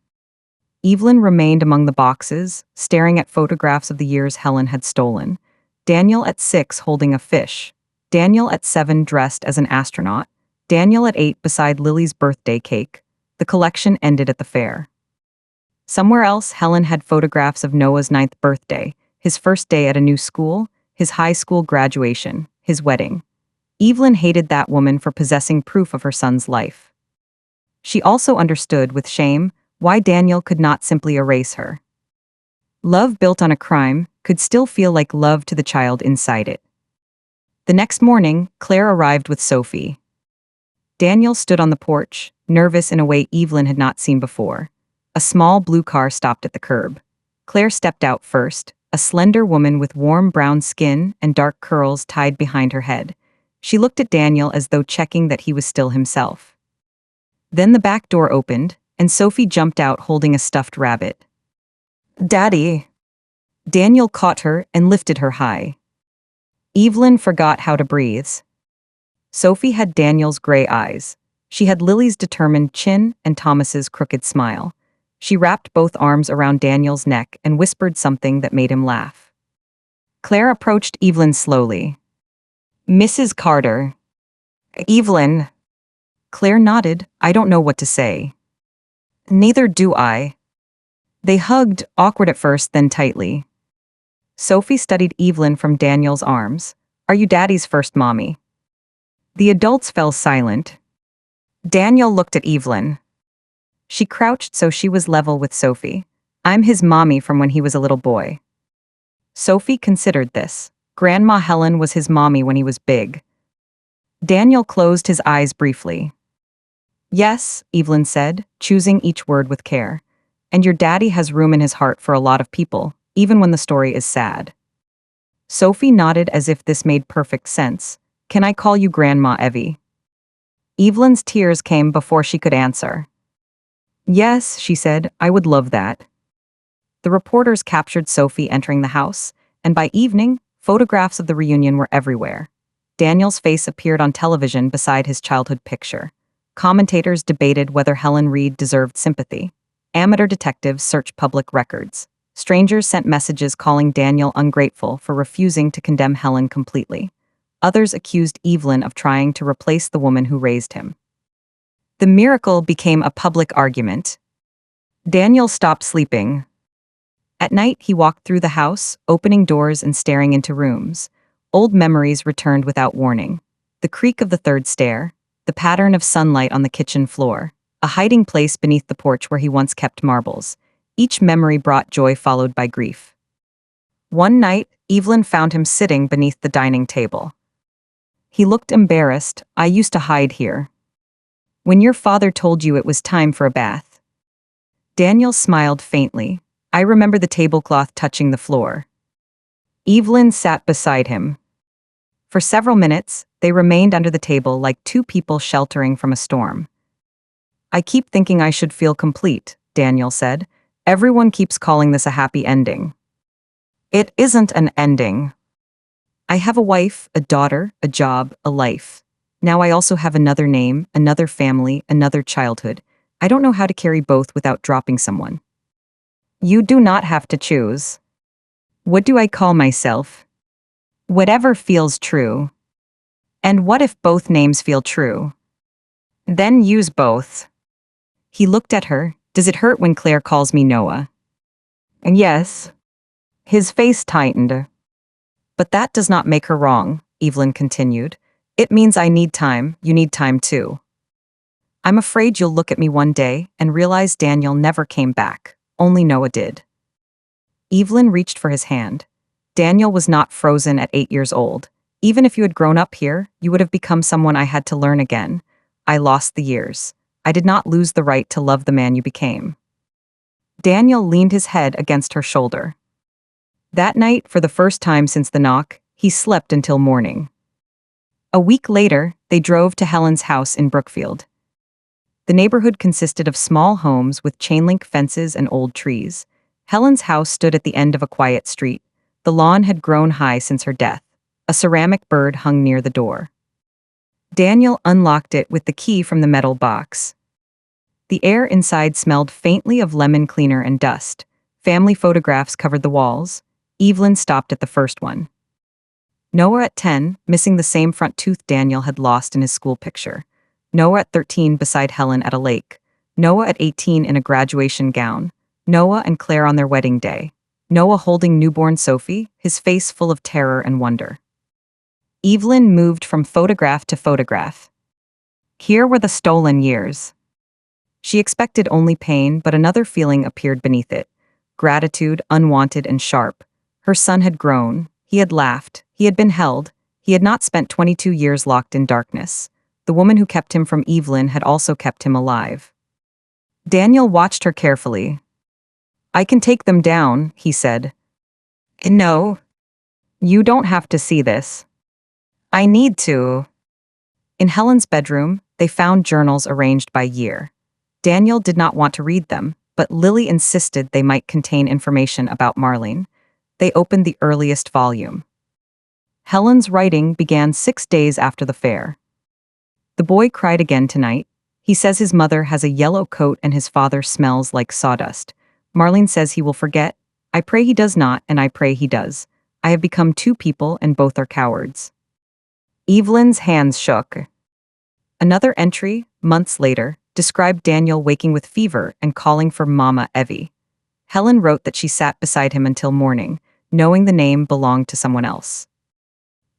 Evelyn remained among the boxes, staring at photographs of the years Helen had stolen. Daniel at 6 holding a fish. Daniel at 7 dressed as an astronaut. Daniel at 8 beside Lily's birthday cake. The collection ended at the fair. Somewhere else, Helen had photographs of Noah's 9th birthday, his first day at a new school, his high school graduation, his wedding. Evelyn hated that woman for possessing proof of her son's life. She also understood, with shame, why Daniel could not simply erase her. Love built on a crime could still feel like love to the child inside it. The next morning, Claire arrived with Sophie. Daniel stood on the porch, nervous in a way Evelyn had not seen before. A small blue car stopped at the curb. Claire stepped out first, a slender woman with warm brown skin and dark curls tied behind her head. She looked at Daniel as though checking that he was still himself. Then the back door opened, and Sophie jumped out holding a stuffed rabbit. Daddy! Daniel caught her and lifted her high. Evelyn forgot how to breathe. Sophie had Daniel's gray eyes. She had Lily's determined chin and Thomas's crooked smile. She wrapped both arms around Daniel's neck and whispered something that made him laugh. Claire approached Evelyn slowly. Mrs. Carter. Evelyn. Claire nodded. I don't know what to say. Neither do I. They hugged, awkward at first, then tightly. Sophie studied Evelyn from Daniel's arms. Are you Daddy's first mommy? The adults fell silent. Daniel looked at Evelyn. She crouched so she was level with Sophie. I'm his mommy from when he was a little boy. Sophie considered this. Grandma Helen was his mommy when he was big. Daniel closed his eyes briefly. Yes, Evelyn said, choosing each word with care. And your daddy has room in his heart for a lot of people, even when the story is sad. Sophie nodded as if this made perfect sense. Can I call you Grandma Evie? Evelyn's tears came before she could answer. Yes, she said, I would love that. The reporters captured Sophie entering the house, and by evening, photographs of the reunion were everywhere. Daniel's face appeared on television beside his childhood picture. Commentators debated whether Helen Reed deserved sympathy. Amateur detectives searched public records. Strangers sent messages calling Daniel ungrateful for refusing to condemn Helen completely. Others accused Evelyn of trying to replace the woman who raised him. The miracle became a public argument. Daniel stopped sleeping. At night, he walked through the house, opening doors and staring into rooms. Old memories returned without warning. The creak of the third stair, the pattern of sunlight on the kitchen floor, a hiding place beneath the porch where he once kept marbles. Each memory brought joy followed by grief. One night, Evelyn found him sitting beneath the dining table. He looked embarrassed. I used to hide here. When your father told you it was time for a bath. Daniel smiled faintly. I remember the tablecloth touching the floor. Evelyn sat beside him. For several minutes, they remained under the table like two people sheltering from a storm. I keep thinking I should feel complete, Daniel said. Everyone keeps calling this a happy ending. It isn't an ending. I have a wife, a daughter, a job, a life. Now I also have another name, another family, another childhood. I don't know how to carry both without dropping someone. You do not have to choose. What do I call myself? Whatever feels true. And what if both names feel true? Then use both. He looked at her. Does it hurt when Claire calls me Noah? And yes. His face tightened. But that does not make her wrong, Evelyn continued. It means I need time, you need time too. I'm afraid you'll look at me one day and realize Daniel never came back, only Noah did. Evelyn reached for his hand. Daniel was not frozen at 8 years old. Even if you had grown up here, you would have become someone I had to learn again. I lost the years. I did not lose the right to love the man you became. Daniel leaned his head against her shoulder. That night, for the first time since the knock, he slept until morning. A week later, they drove to Helen's house in Brookfield. The neighborhood consisted of small homes with chain-link fences and old trees. Helen's house stood at the end of a quiet street. The lawn had grown high since her death. A ceramic bird hung near the door. Daniel unlocked it with the key from the metal box. The air inside smelled faintly of lemon cleaner and dust. Family photographs covered the walls. Evelyn stopped at the first one. Noah at 10, missing the same front tooth Daniel had lost in his school picture. Noah at 13 beside Helen at a lake. Noah at 18 in a graduation gown. Noah and Claire on their wedding day. Noah holding newborn Sophie, his face full of terror and wonder. Evelyn moved from photograph to photograph. Here were the stolen years. She expected only pain, but another feeling appeared beneath it. Gratitude, unwanted and sharp. Her son had grown. He had laughed. He had been held. He had not spent 22 years locked in darkness. The woman who kept him from Evelyn had also kept him alive. Daniel watched her carefully. I can take them down, he said. No. You don't have to see this. I need to. In Helen's bedroom, they found journals arranged by year. Daniel did not want to read them, but Lily insisted they might contain information about Marlene. They opened the earliest volume. Helen's writing began 6 days after the fair. The boy cried again tonight. He says his mother has a yellow coat and his father smells like sawdust. Marlene says he will forget. I pray he does not, and I pray he does. I have become two people and both are cowards. Evelyn's hands shook. Another entry, months later, described Daniel waking with fever and calling for Mama Evie. Helen wrote that she sat beside him until morning, knowing the name belonged to someone else.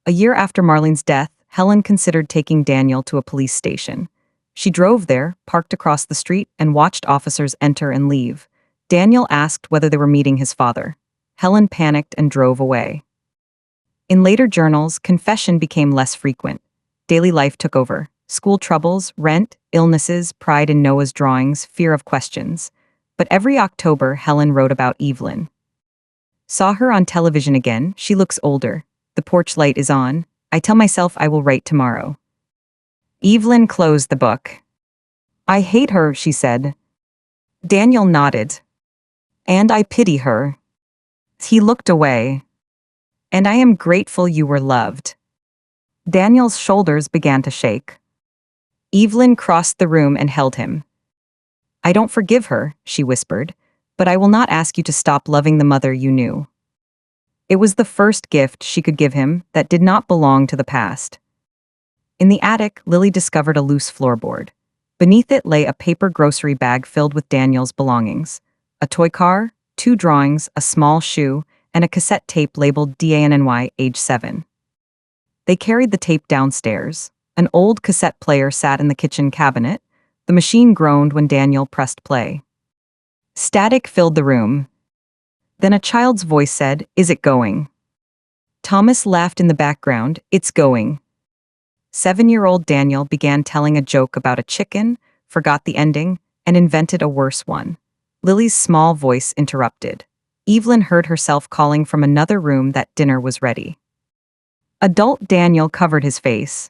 A year after Marlene's death, Helen considered taking Daniel to a police station. She drove there, parked across the street, and watched officers enter and leave. Daniel asked whether they were meeting his father. Helen panicked and drove away. In later journals, confession became less frequent. Daily life took over. School troubles, rent, illnesses, pride in Noah's drawings, fear of questions. But every October, Helen wrote about Evelyn. Saw her on television again, she looks older. The porch light is on. I tell myself I will write tomorrow. Evelyn closed the book. I hate her, she said. Daniel nodded. And I pity her. He looked away. And I am grateful you were loved. Daniel's shoulders began to shake. Evelyn crossed the room and held him. I don't forgive her, she whispered, but I will not ask you to stop loving the mother you knew. It was the first gift she could give him that did not belong to the past. In the attic, Lily discovered a loose floorboard. Beneath it lay a paper grocery bag filled with Daniel's belongings. A toy car, 2 drawings, a small shoe, and a cassette tape labeled DANNY, age 7. They carried the tape downstairs. An old cassette player sat in the kitchen cabinet. The machine groaned when Daniel pressed play. Static filled the room. Then a child's voice said, "Is it going?" Thomas laughed in the background, "It's going." 7-year-old Daniel began telling a joke about a chicken, forgot the ending, and invented a worse one. Lily's small voice interrupted. Evelyn heard herself calling from another room that dinner was ready. Adult Daniel covered his face.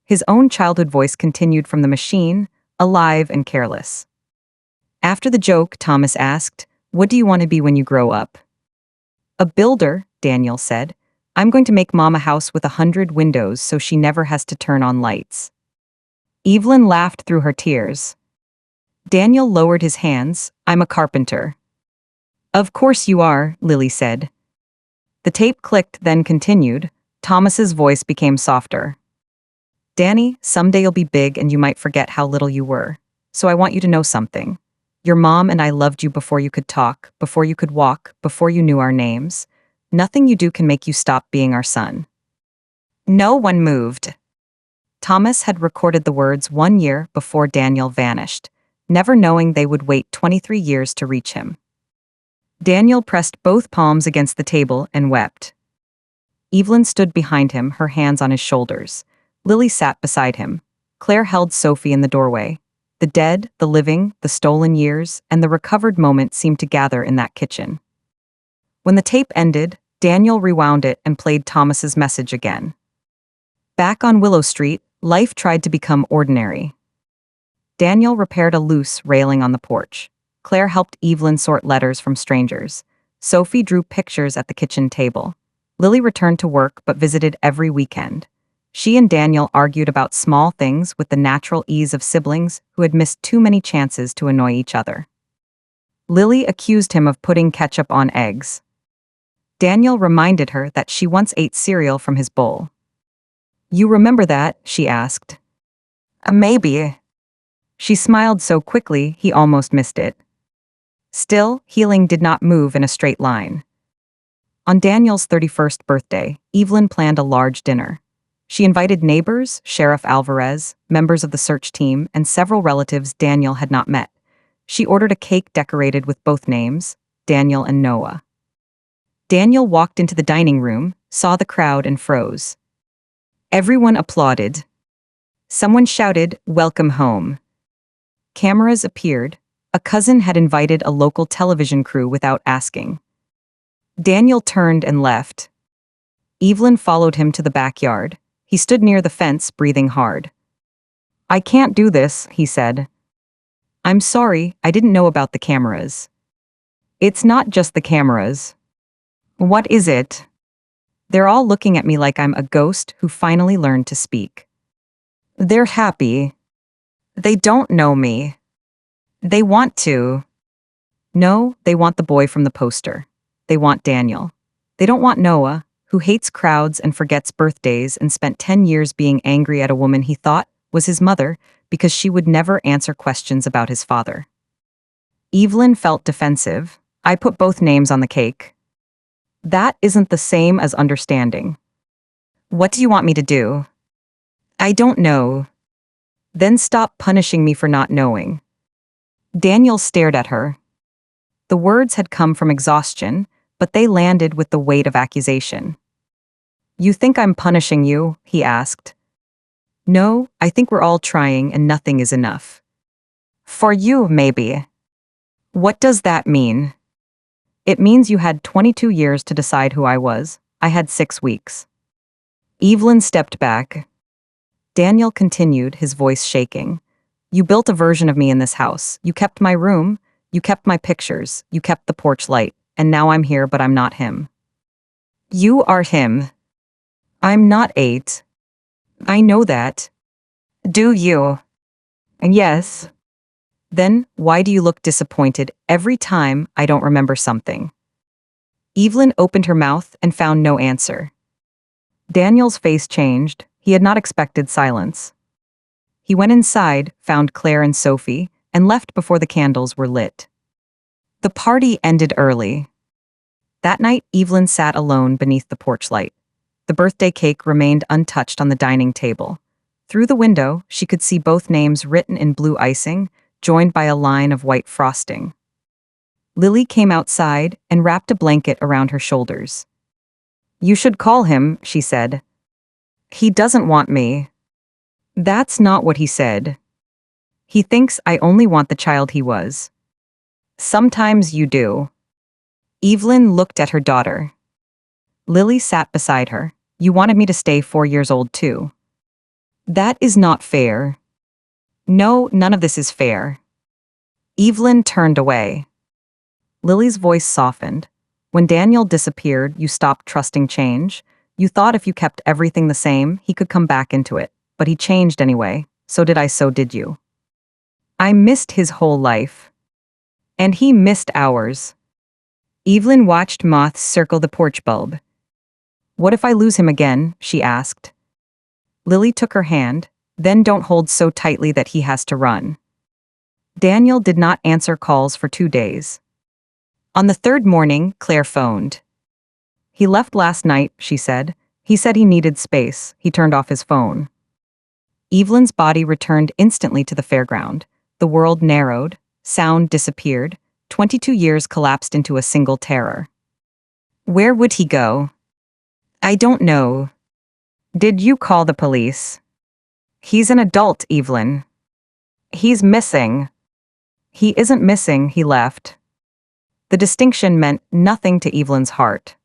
His own childhood voice continued from the machine, alive and careless. After the joke, Thomas asked, "What do you want to be when you grow up?" "A builder," Daniel said. "I'm going to make Mom a house with 100 windows so she never has to turn on lights." Evelyn laughed through her tears. Daniel lowered his hands. "I'm a carpenter." "Of course you are," Lily said. The tape clicked, then continued. Thomas's voice became softer. "Danny, someday you'll be big and you might forget how little you were. So I want you to know something. Your mom and I loved you before you could talk, before you could walk, before you knew our names. Nothing you do can make you stop being our son." No one moved. Thomas had recorded the words 1 year before Daniel vanished, never knowing they would wait 23 years to reach him. Daniel pressed both palms against the table and wept. Evelyn stood behind him, her hands on his shoulders. Lily sat beside him. Claire held Sophie in the doorway. The dead, the living, the stolen years, and the recovered moment seemed to gather in that kitchen. When the tape ended, Daniel rewound it and played Thomas's message again. Back on Willow Street, life tried to become ordinary. Daniel repaired a loose railing on the porch. Claire helped Evelyn sort letters from strangers. Sophie drew pictures at the kitchen table. Lily returned to work but visited every weekend. She and Daniel argued about small things with the natural ease of siblings who had missed too many chances to annoy each other. Lily accused him of putting ketchup on eggs. Daniel reminded her that she once ate cereal from his bowl. "You remember that?" she asked. Maybe." She smiled so quickly he almost missed it. Still, healing did not move in a straight line. On Daniel's 31st birthday, Evelyn planned a large dinner. She invited neighbors, Sheriff Alvarez, members of the search team, and several relatives Daniel had not met. She ordered a cake decorated with both names, Daniel and Noah. Daniel walked into the dining room, saw the crowd, and froze. Everyone applauded. Someone shouted, "Welcome home." Cameras appeared. A cousin had invited a local television crew without asking. Daniel turned and left. Evelyn followed him to the backyard. He stood near the fence, breathing hard. "I can't do this," he said. "I'm sorry, I didn't know about the cameras." "It's not just the cameras." "What is it?" "They're all looking at me like I'm a ghost who finally learned to speak." "They're happy." "They don't know me." "They want to." "No, they want the boy from the poster. They want Daniel. They don't want Noah, who hates crowds and forgets birthdays and spent 10 years being angry at a woman he thought was his mother because she would never answer questions about his father." Evelyn felt defensive. "I put both names on the cake." "That isn't the same as understanding." "What do you want me to do?" "I don't know." "Then stop punishing me for not knowing." Daniel stared at her. The words had come from exhaustion, but they landed with the weight of accusation. "You think I'm punishing you?" he asked. "No, I think we're all trying and nothing is enough." "For you, maybe." "What does that mean?" "It means you had 22 years to decide who I was. I had 6 weeks." Evelyn stepped back. Daniel continued, his voice shaking. You built a version of me in this house. You kept my room. You kept my pictures. You kept the porch light. And now I'm here, but I'm not him. You are him. I'm not 8. I know that. Do you? Yes. Then, why do you look disappointed every time I don't remember something? Evelyn opened her mouth and found no answer. Daniel's face changed. He had not expected silence. He went inside, found Claire and Sophie, and left before the candles were lit. The party ended early. That night, Evelyn sat alone beneath the porch light. The birthday cake remained untouched on the dining table. Through the window, she could see both names written in blue icing, joined by a line of white frosting. Lily came outside and wrapped a blanket around her shoulders. You should call him, she said. He doesn't want me. That's not what he said. He thinks I only want the child he was. Sometimes you do. Evelyn looked at her daughter. Lily sat beside her. You wanted me to stay 4 years old too. That is not fair. No, none of this is fair. Evelyn turned away. Lily's voice softened. When Daniel disappeared, you stopped trusting change. You thought if you kept everything the same, he could come back into it. But he changed anyway. So did I, so did you. I missed his whole life. And he missed ours. Evelyn watched moths circle the porch bulb. What if I lose him again? She asked. Lily took her hand. Then don't hold so tightly that he has to run. Daniel did not answer calls for 2 days. On the 3rd morning, Claire phoned. He left last night, she said. He said he needed space. He turned off his phone. Evelyn's body returned instantly to the fairground. The world narrowed. Sound disappeared. 22 years collapsed into a single terror. Where would he go? I don't know. Did you call the police? He's an adult, Evelyn. He's missing. He isn't missing, he left. The distinction meant nothing to Evelyn's heart.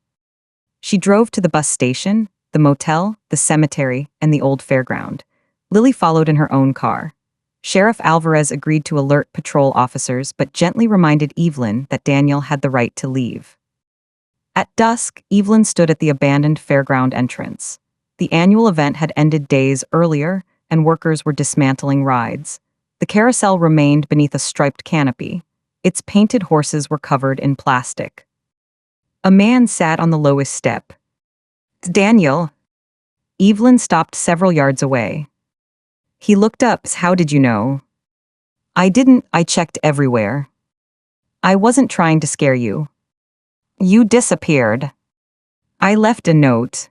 She drove to the bus station, the motel, the cemetery, and the old fairground. Lily followed in her own car. Sheriff Alvarez agreed to alert patrol officers but gently reminded Evelyn that Daniel had the right to leave. At dusk, Evelyn stood at the abandoned fairground entrance. The annual event had ended days earlier, and workers were dismantling rides. The carousel remained beneath a striped canopy. Its painted horses were covered in plastic. A man sat on the lowest step. Daniel. Evelyn stopped several yards away. He looked up. How did you know? I didn't. I checked everywhere. I wasn't trying to scare you. You disappeared. I left a note.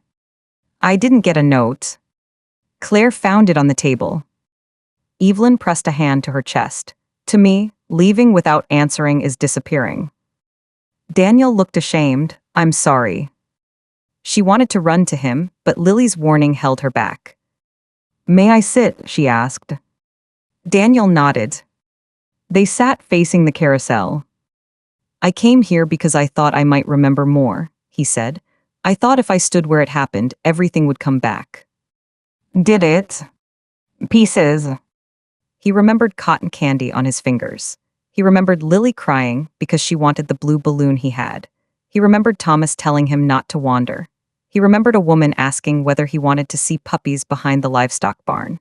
I didn't get a note. Claire found it on the table. Evelyn pressed a hand to her chest. To me, leaving without answering is disappearing. Daniel looked ashamed. I'm sorry. She wanted to run to him, but Lily's warning held her back. May I sit? She asked. Daniel nodded. They sat facing the carousel. I came here because I thought I might remember more, he said. I thought if I stood where it happened, everything would come back. Did it? Pieces. He remembered cotton candy on his fingers. He remembered Lily crying because she wanted the blue balloon he had. He remembered Thomas telling him not to wander. He remembered a woman asking whether he wanted to see puppies behind the livestock barn.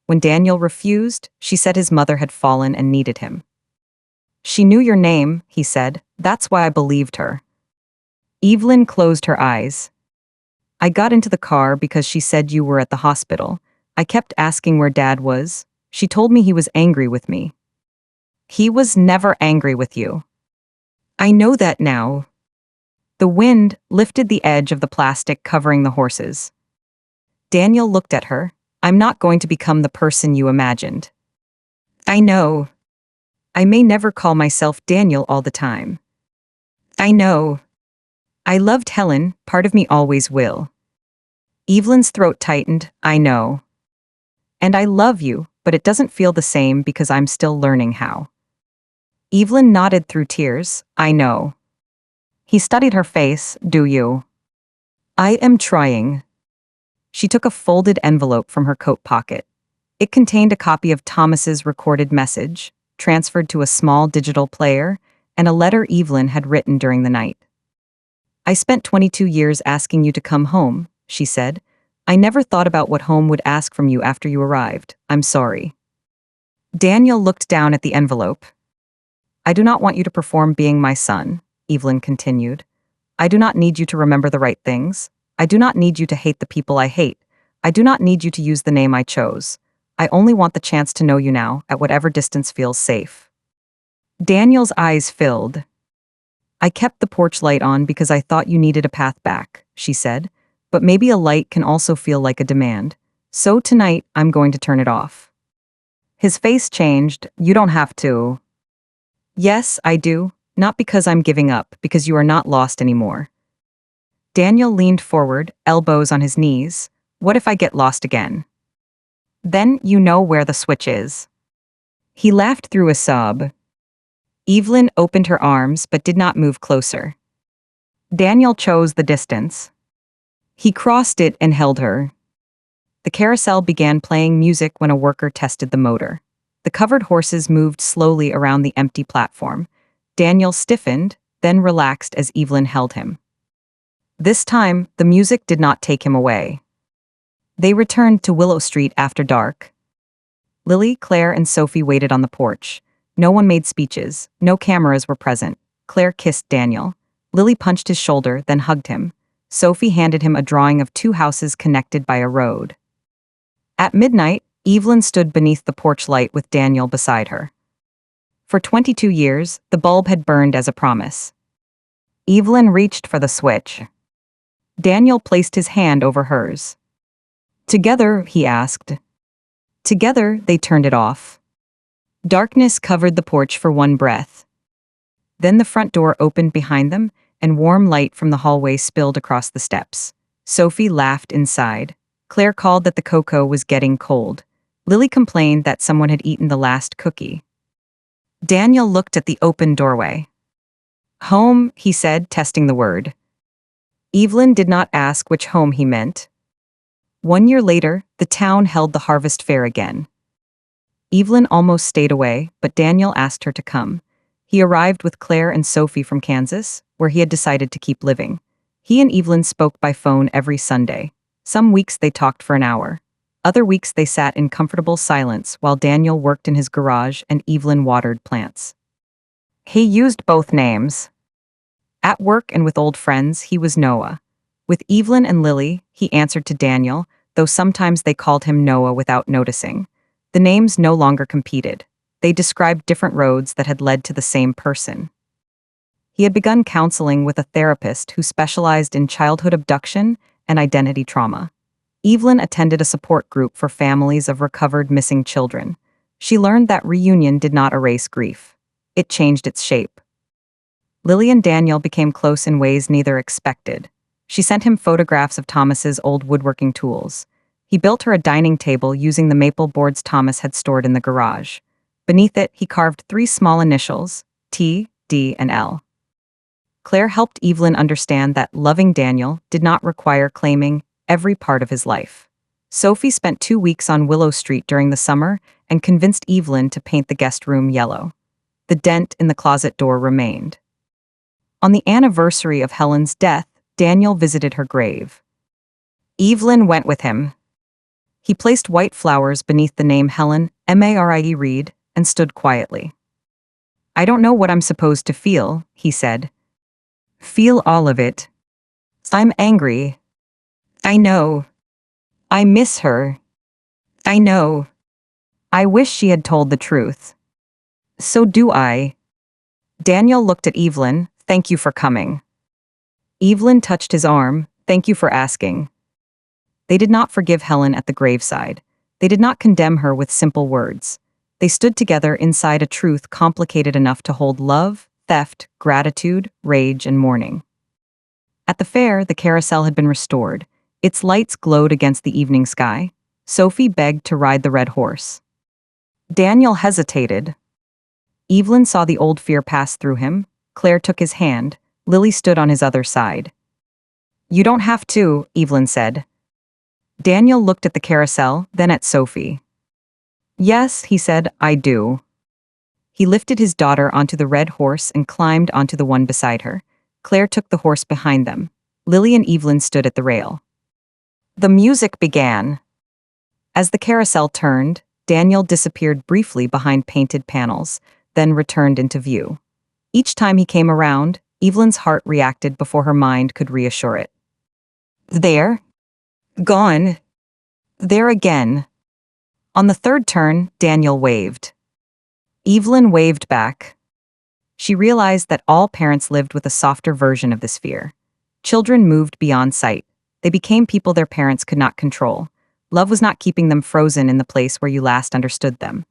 When Daniel refused, she said his mother had fallen and needed him. She knew your name, he said. That's why I believed her. Evelyn closed her eyes. I got into the car because she said you were at the hospital. I kept asking where Dad was. She told me he was angry with me. He was never angry with you. I know that now. The wind lifted the edge of the plastic covering the horses. Daniel looked at her. I'm not going to become the person you imagined. I know. I may never call myself Daniel all the time. I know. I loved Helen, part of me always will. Evelyn's throat tightened. I know. And I love you, but it doesn't feel the same because I'm still learning how. Evelyn nodded through tears. I know. He studied her face. Do you? I am trying. She took a folded envelope from her coat pocket. It contained a copy of Thomas's recorded message, transferred to a small digital player, and a letter Evelyn had written during the night. "I spent 22 years asking you to come home," she said. "I never thought about what home would ask from you after you arrived. I'm sorry." Daniel looked down at the envelope. "I do not want you to perform being my son," Evelyn continued. "I do not need you to remember the right things. I do not need you to hate the people I hate. I do not need you to use the name I chose. I only want the chance to know you now, at whatever distance feels safe." Daniel's eyes filled. "I kept the porch light on because I thought you needed a path back," she said. "But maybe a light can also feel like a demand. So tonight, I'm going to turn it off." His face changed. "You don't have to." "Yes, I do. Not because I'm giving up, because you are not lost anymore." Daniel leaned forward, elbows on his knees. "What if I get lost again? Then you know where the switch is." He laughed through a sob. Evelyn opened her arms but did not move closer. Daniel chose the distance. He crossed it and held her. The carousel began playing music when a worker tested the motor. The covered horses moved slowly around the empty platform. Daniel stiffened, then relaxed as Evelyn held him. This time, the music did not take him away. They returned to Willow Street after dark. Lily, Claire, and Sophie waited on the porch. No one made speeches. No cameras were present. Claire kissed Daniel. Lily punched his shoulder, then hugged him. Sophie handed him a drawing of two houses connected by a road. At midnight, Evelyn stood beneath the porch light with Daniel beside her. For 22 years, the bulb had burned as a promise. Evelyn reached for the switch. Daniel placed his hand over hers. "Together," he asked. Together, they turned it off. Darkness covered the porch for one breath. Then the front door opened behind them, and warm light from the hallway spilled across the steps. Sophie laughed inside. Claire called that the cocoa was getting cold. Lily complained that someone had eaten the last cookie. Daniel looked at the open doorway. "Home," he said, testing the word. Evelyn did not ask which home he meant. 1 year later, the town held the harvest fair again. Evelyn almost stayed away, but Daniel asked her to come. He arrived with Claire and Sophie from Kansas, where he had decided to keep living. He and Evelyn spoke by phone every Sunday. Some weeks they talked for an hour. Other weeks they sat in comfortable silence while Daniel worked in his garage and Evelyn watered plants. He used both names. At work and with old friends, he was Noah. With Evelyn and Lily, he answered to Daniel, though sometimes they called him Noah without noticing. The names no longer competed. They described different roads that had led to the same person. He had begun counseling with a therapist who specialized in childhood abduction and identity trauma. Evelyn attended a support group for families of recovered missing children. She learned that reunion did not erase grief. It changed its shape. Lily and Daniel became close in ways neither expected. She sent him photographs of Thomas's old woodworking tools. He built her a dining table using the maple boards Thomas had stored in the garage. Beneath it, he carved 3 small initials, T, D, and L. Claire helped Evelyn understand that loving Daniel did not require claiming every part of his life. Sophie spent 2 weeks on Willow Street during the summer and convinced Evelyn to paint the guest room yellow. The dent in the closet door remained. On the anniversary of Helen's death, Daniel visited her grave. Evelyn went with him. He placed white flowers beneath the name Helen, Marie Reed, and stood quietly. "I don't know what I'm supposed to feel," he said. "Feel all of it. I'm angry. I know. I miss her. I know. I wish she had told the truth. So do I." Daniel looked at Evelyn. "Thank you for coming." Evelyn touched his arm. "Thank you for asking." They did not forgive Helen at the graveside. They did not condemn her with simple words. They stood together inside a truth complicated enough to hold love, theft, gratitude, rage, and mourning. At the fair, the carousel had been restored. Its lights glowed against the evening sky. Sophie begged to ride the red horse. Daniel hesitated. Evelyn saw the old fear pass through him. Claire took his hand. Lily stood on his other side. "You don't have to," Evelyn said. Daniel looked at the carousel, then at Sophie. Yes, he said, I do. He lifted his daughter onto the red horse and climbed onto the one beside her. Claire took the horse behind them. Lily and Evelyn stood at the rail. The music began. As the carousel turned, Daniel disappeared briefly behind painted panels, then returned into view. Each time he came around, Evelyn's heart reacted before her mind could reassure it. There. Gone. There again. On the third turn, Daniel waved. Evelyn waved back. She realized that all parents lived with a softer version of this fear. Children moved beyond sight. They became people their parents could not control. Love was not keeping them frozen in the place where you last understood them.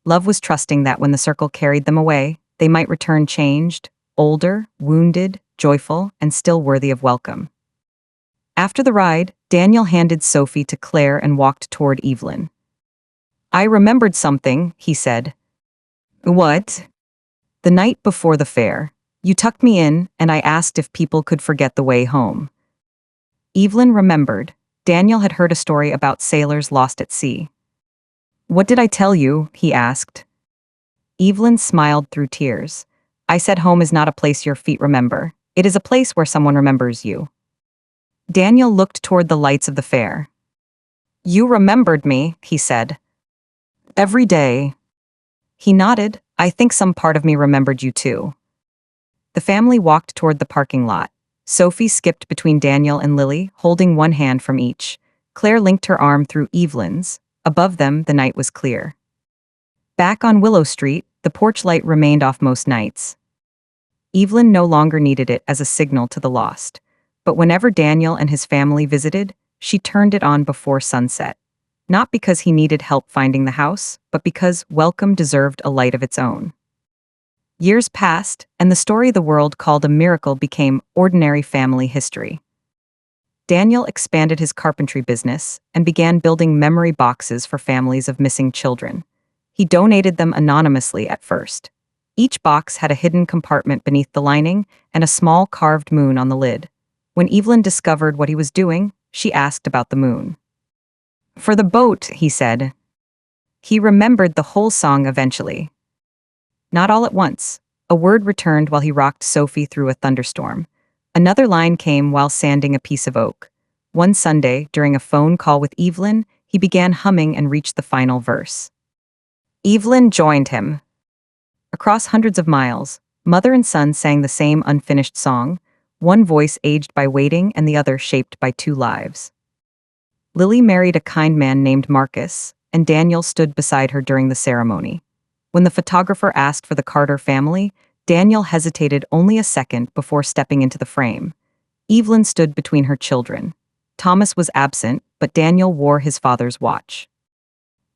Love was trusting that when the circle carried them away, they might return changed, older, wounded, joyful, and still worthy of welcome. After the ride, Daniel handed Sophie to Claire and walked toward Evelyn. I remembered something, he said. What? The night before the fair, you tucked me in and I asked if people could forget the way home. Evelyn remembered. Daniel had heard a story about sailors lost at sea. What did I tell you? He asked. Evelyn smiled through tears. I said home is not a place your feet remember. It is a place where someone remembers you. Daniel looked toward the lights of the fair. You remembered me, he said. Every day. He nodded. I think some part of me remembered you too. The family walked toward the parking lot. Sophie skipped between Daniel and Lily, holding one hand from each. Claire linked her arm through Evelyn's. Above them, the night was clear. Back on Willow Street, the porch light remained off most nights. Evelyn no longer needed it as a signal to the lost. But whenever Daniel and his family visited, she turned it on before sunset. Not because he needed help finding the house, but because welcome deserved a light of its own. Years passed, and the story the world called a miracle became ordinary family history. Daniel expanded his carpentry business and began building memory boxes for families of missing children. He donated them anonymously at first. Each box had a hidden compartment beneath the lining and a small carved moon on the lid. When Evelyn discovered what he was doing, she asked about the moon. For the boat, he said. He remembered the whole song eventually. Not all at once. A word returned while he rocked Sophie through a thunderstorm. Another line came while sanding a piece of oak. One Sunday, during a phone call with Evelyn, he began humming and reached the final verse. Evelyn joined him. Across hundreds of miles, mother and son sang the same unfinished song, one voice aged by waiting and the other shaped by two lives. Lily married a kind man named Marcus, and Daniel stood beside her during the ceremony. When the photographer asked for the Carter family, Daniel hesitated only a second before stepping into the frame. Evelyn stood between her children. Thomas was absent, but Daniel wore his father's watch.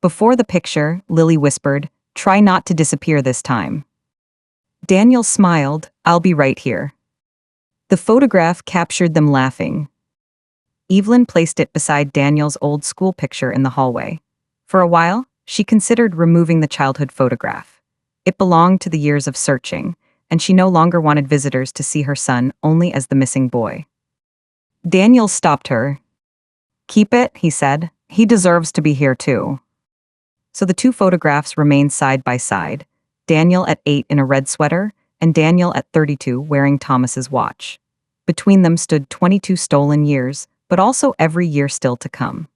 Before the picture, Lily whispered, "Try not to disappear this time." Daniel smiled, "I'll be right here." The photograph captured them laughing. Evelyn placed it beside Daniel's old school picture in the hallway. For a while, she considered removing the childhood photograph. It belonged to the years of searching, and she no longer wanted visitors to see her son only as the missing boy. Daniel stopped her. "Keep it," he said. "He deserves to be here too." So the two photographs remained side by side, Daniel at 8 in a red sweater, and Daniel at 32 wearing Thomas's watch. Between them stood 22 stolen years, but also every year still to come.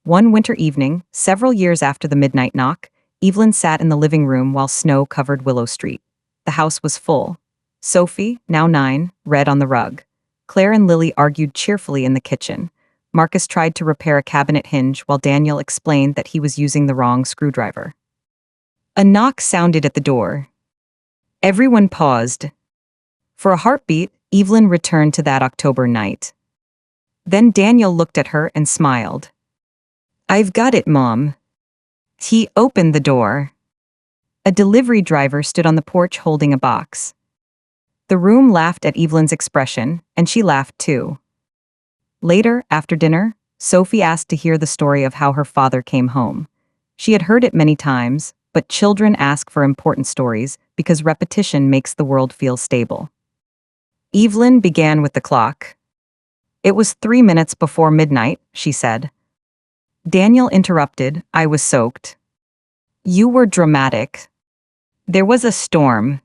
One winter evening, several years after the midnight knock, Evelyn sat in the living room while snow covered Willow Street. The house was full. Sophie, now 9, read on the rug. Claire and Lily argued cheerfully in the kitchen. Marcus tried to repair a cabinet hinge while Daniel explained that he was using the wrong screwdriver. A knock sounded at the door. Everyone paused. For a heartbeat, Evelyn returned to that October night. Then Daniel looked at her and smiled. "I've got it, Mom." He opened the door. A delivery driver stood on the porch holding a box. The room laughed at Evelyn's expression, and she laughed too. Later, after dinner, Sophie asked to hear the story of how her father came home. She had heard it many times, but children ask for important stories because repetition makes the world feel stable. Evelyn began with the clock. It was 3 minutes before midnight, she said. Daniel interrupted. I was soaked. You were dramatic. There was a storm.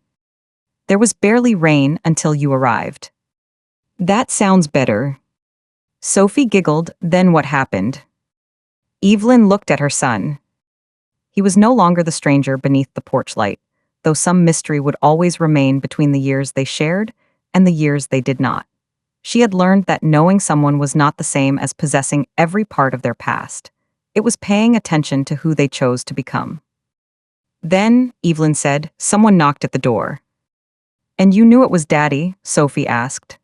There was barely rain until you arrived. That sounds better. Sophie giggled. Then what happened? Evelyn looked at her son. He was no longer the stranger beneath the porch light, though some mystery would always remain between the years they shared and the years they did not. She had learned that knowing someone was not the same as possessing every part of their past. It was paying attention to who they chose to become. Then, Evelyn said, someone knocked at the door. And you knew it was Daddy? Sophie asked.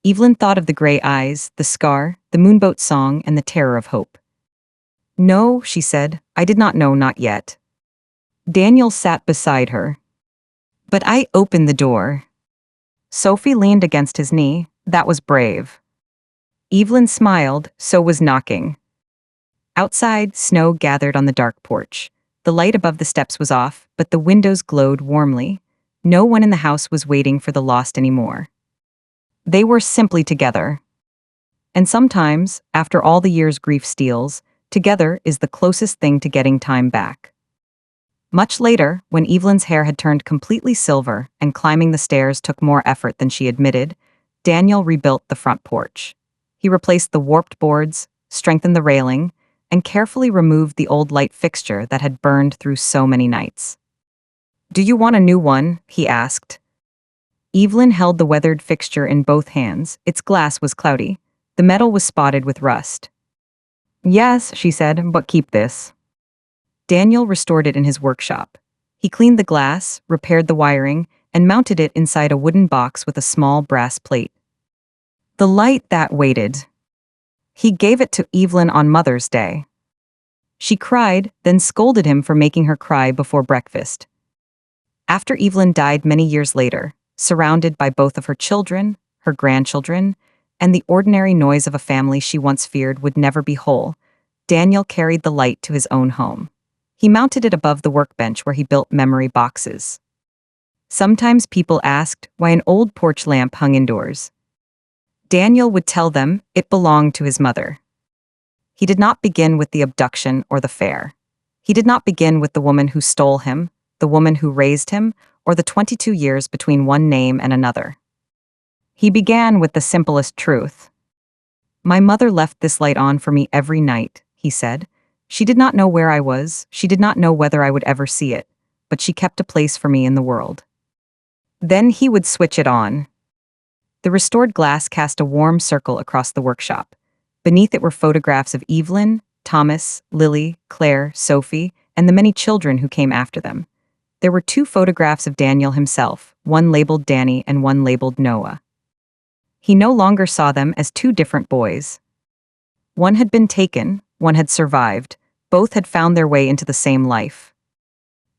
Evelyn thought of the gray eyes, the scar, the moonboat song, and the terror of hope. No, she said, I did not know, not yet. Daniel sat beside her. But I opened the door. Sophie leaned against his knee. That was brave. Evelyn smiled, so was knocking. Outside, snow gathered on the dark porch. The light above the steps was off, but the windows glowed warmly. No one in the house was waiting for the lost anymore. They were simply together. And sometimes, after all the years grief steals, together is the closest thing to getting time back. Much later, when Evelyn's hair had turned completely silver and climbing the stairs took more effort than she admitted, Daniel rebuilt the front porch. He replaced the warped boards, strengthened the railing, and carefully removed the old light fixture that had burned through so many nights. Do you want a new one? He asked. Evelyn held the weathered fixture in both hands. Its glass was cloudy. The metal was spotted with rust. Yes, she said, but keep this. Daniel restored it in his workshop. He cleaned the glass, repaired the wiring, and mounted it inside a wooden box with a small brass plate. The light that waited. He gave it to Evelyn on Mother's Day. She cried, then scolded him for making her cry before breakfast. After Evelyn died many years later, surrounded by both of her children, her grandchildren, and the ordinary noise of a family she once feared would never be whole, Daniel carried the light to his own home. He mounted it above the workbench where he built memory boxes. Sometimes people asked why an old porch lamp hung indoors. Daniel would tell them it belonged to his mother. He did not begin with the abduction or the fair. He did not begin with the woman who stole him, the woman who raised him, or the 22 years between one name and another. He began with the simplest truth. My mother left this light on for me every night, he said. She did not know where I was, she did not know whether I would ever see it, but she kept a place for me in the world. Then he would switch it on. The restored glass cast a warm circle across the workshop. Beneath it were photographs of Evelyn, Thomas, Lily, Claire, Sophie, and the many children who came after them. There were 2 photographs of Daniel himself, one labeled Danny and one labeled Noah. He no longer saw them as 2 different boys. One had been taken, one had survived, both had found their way into the same life.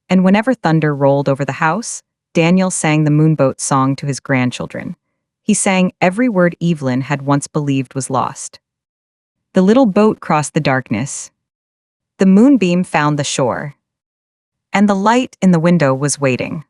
And whenever thunder rolled over the house, Daniel sang the moonboat song to his grandchildren. He sang every word Evelyn had once believed was lost. The little boat crossed the darkness. The moonbeam found the shore. And the light in the window was waiting.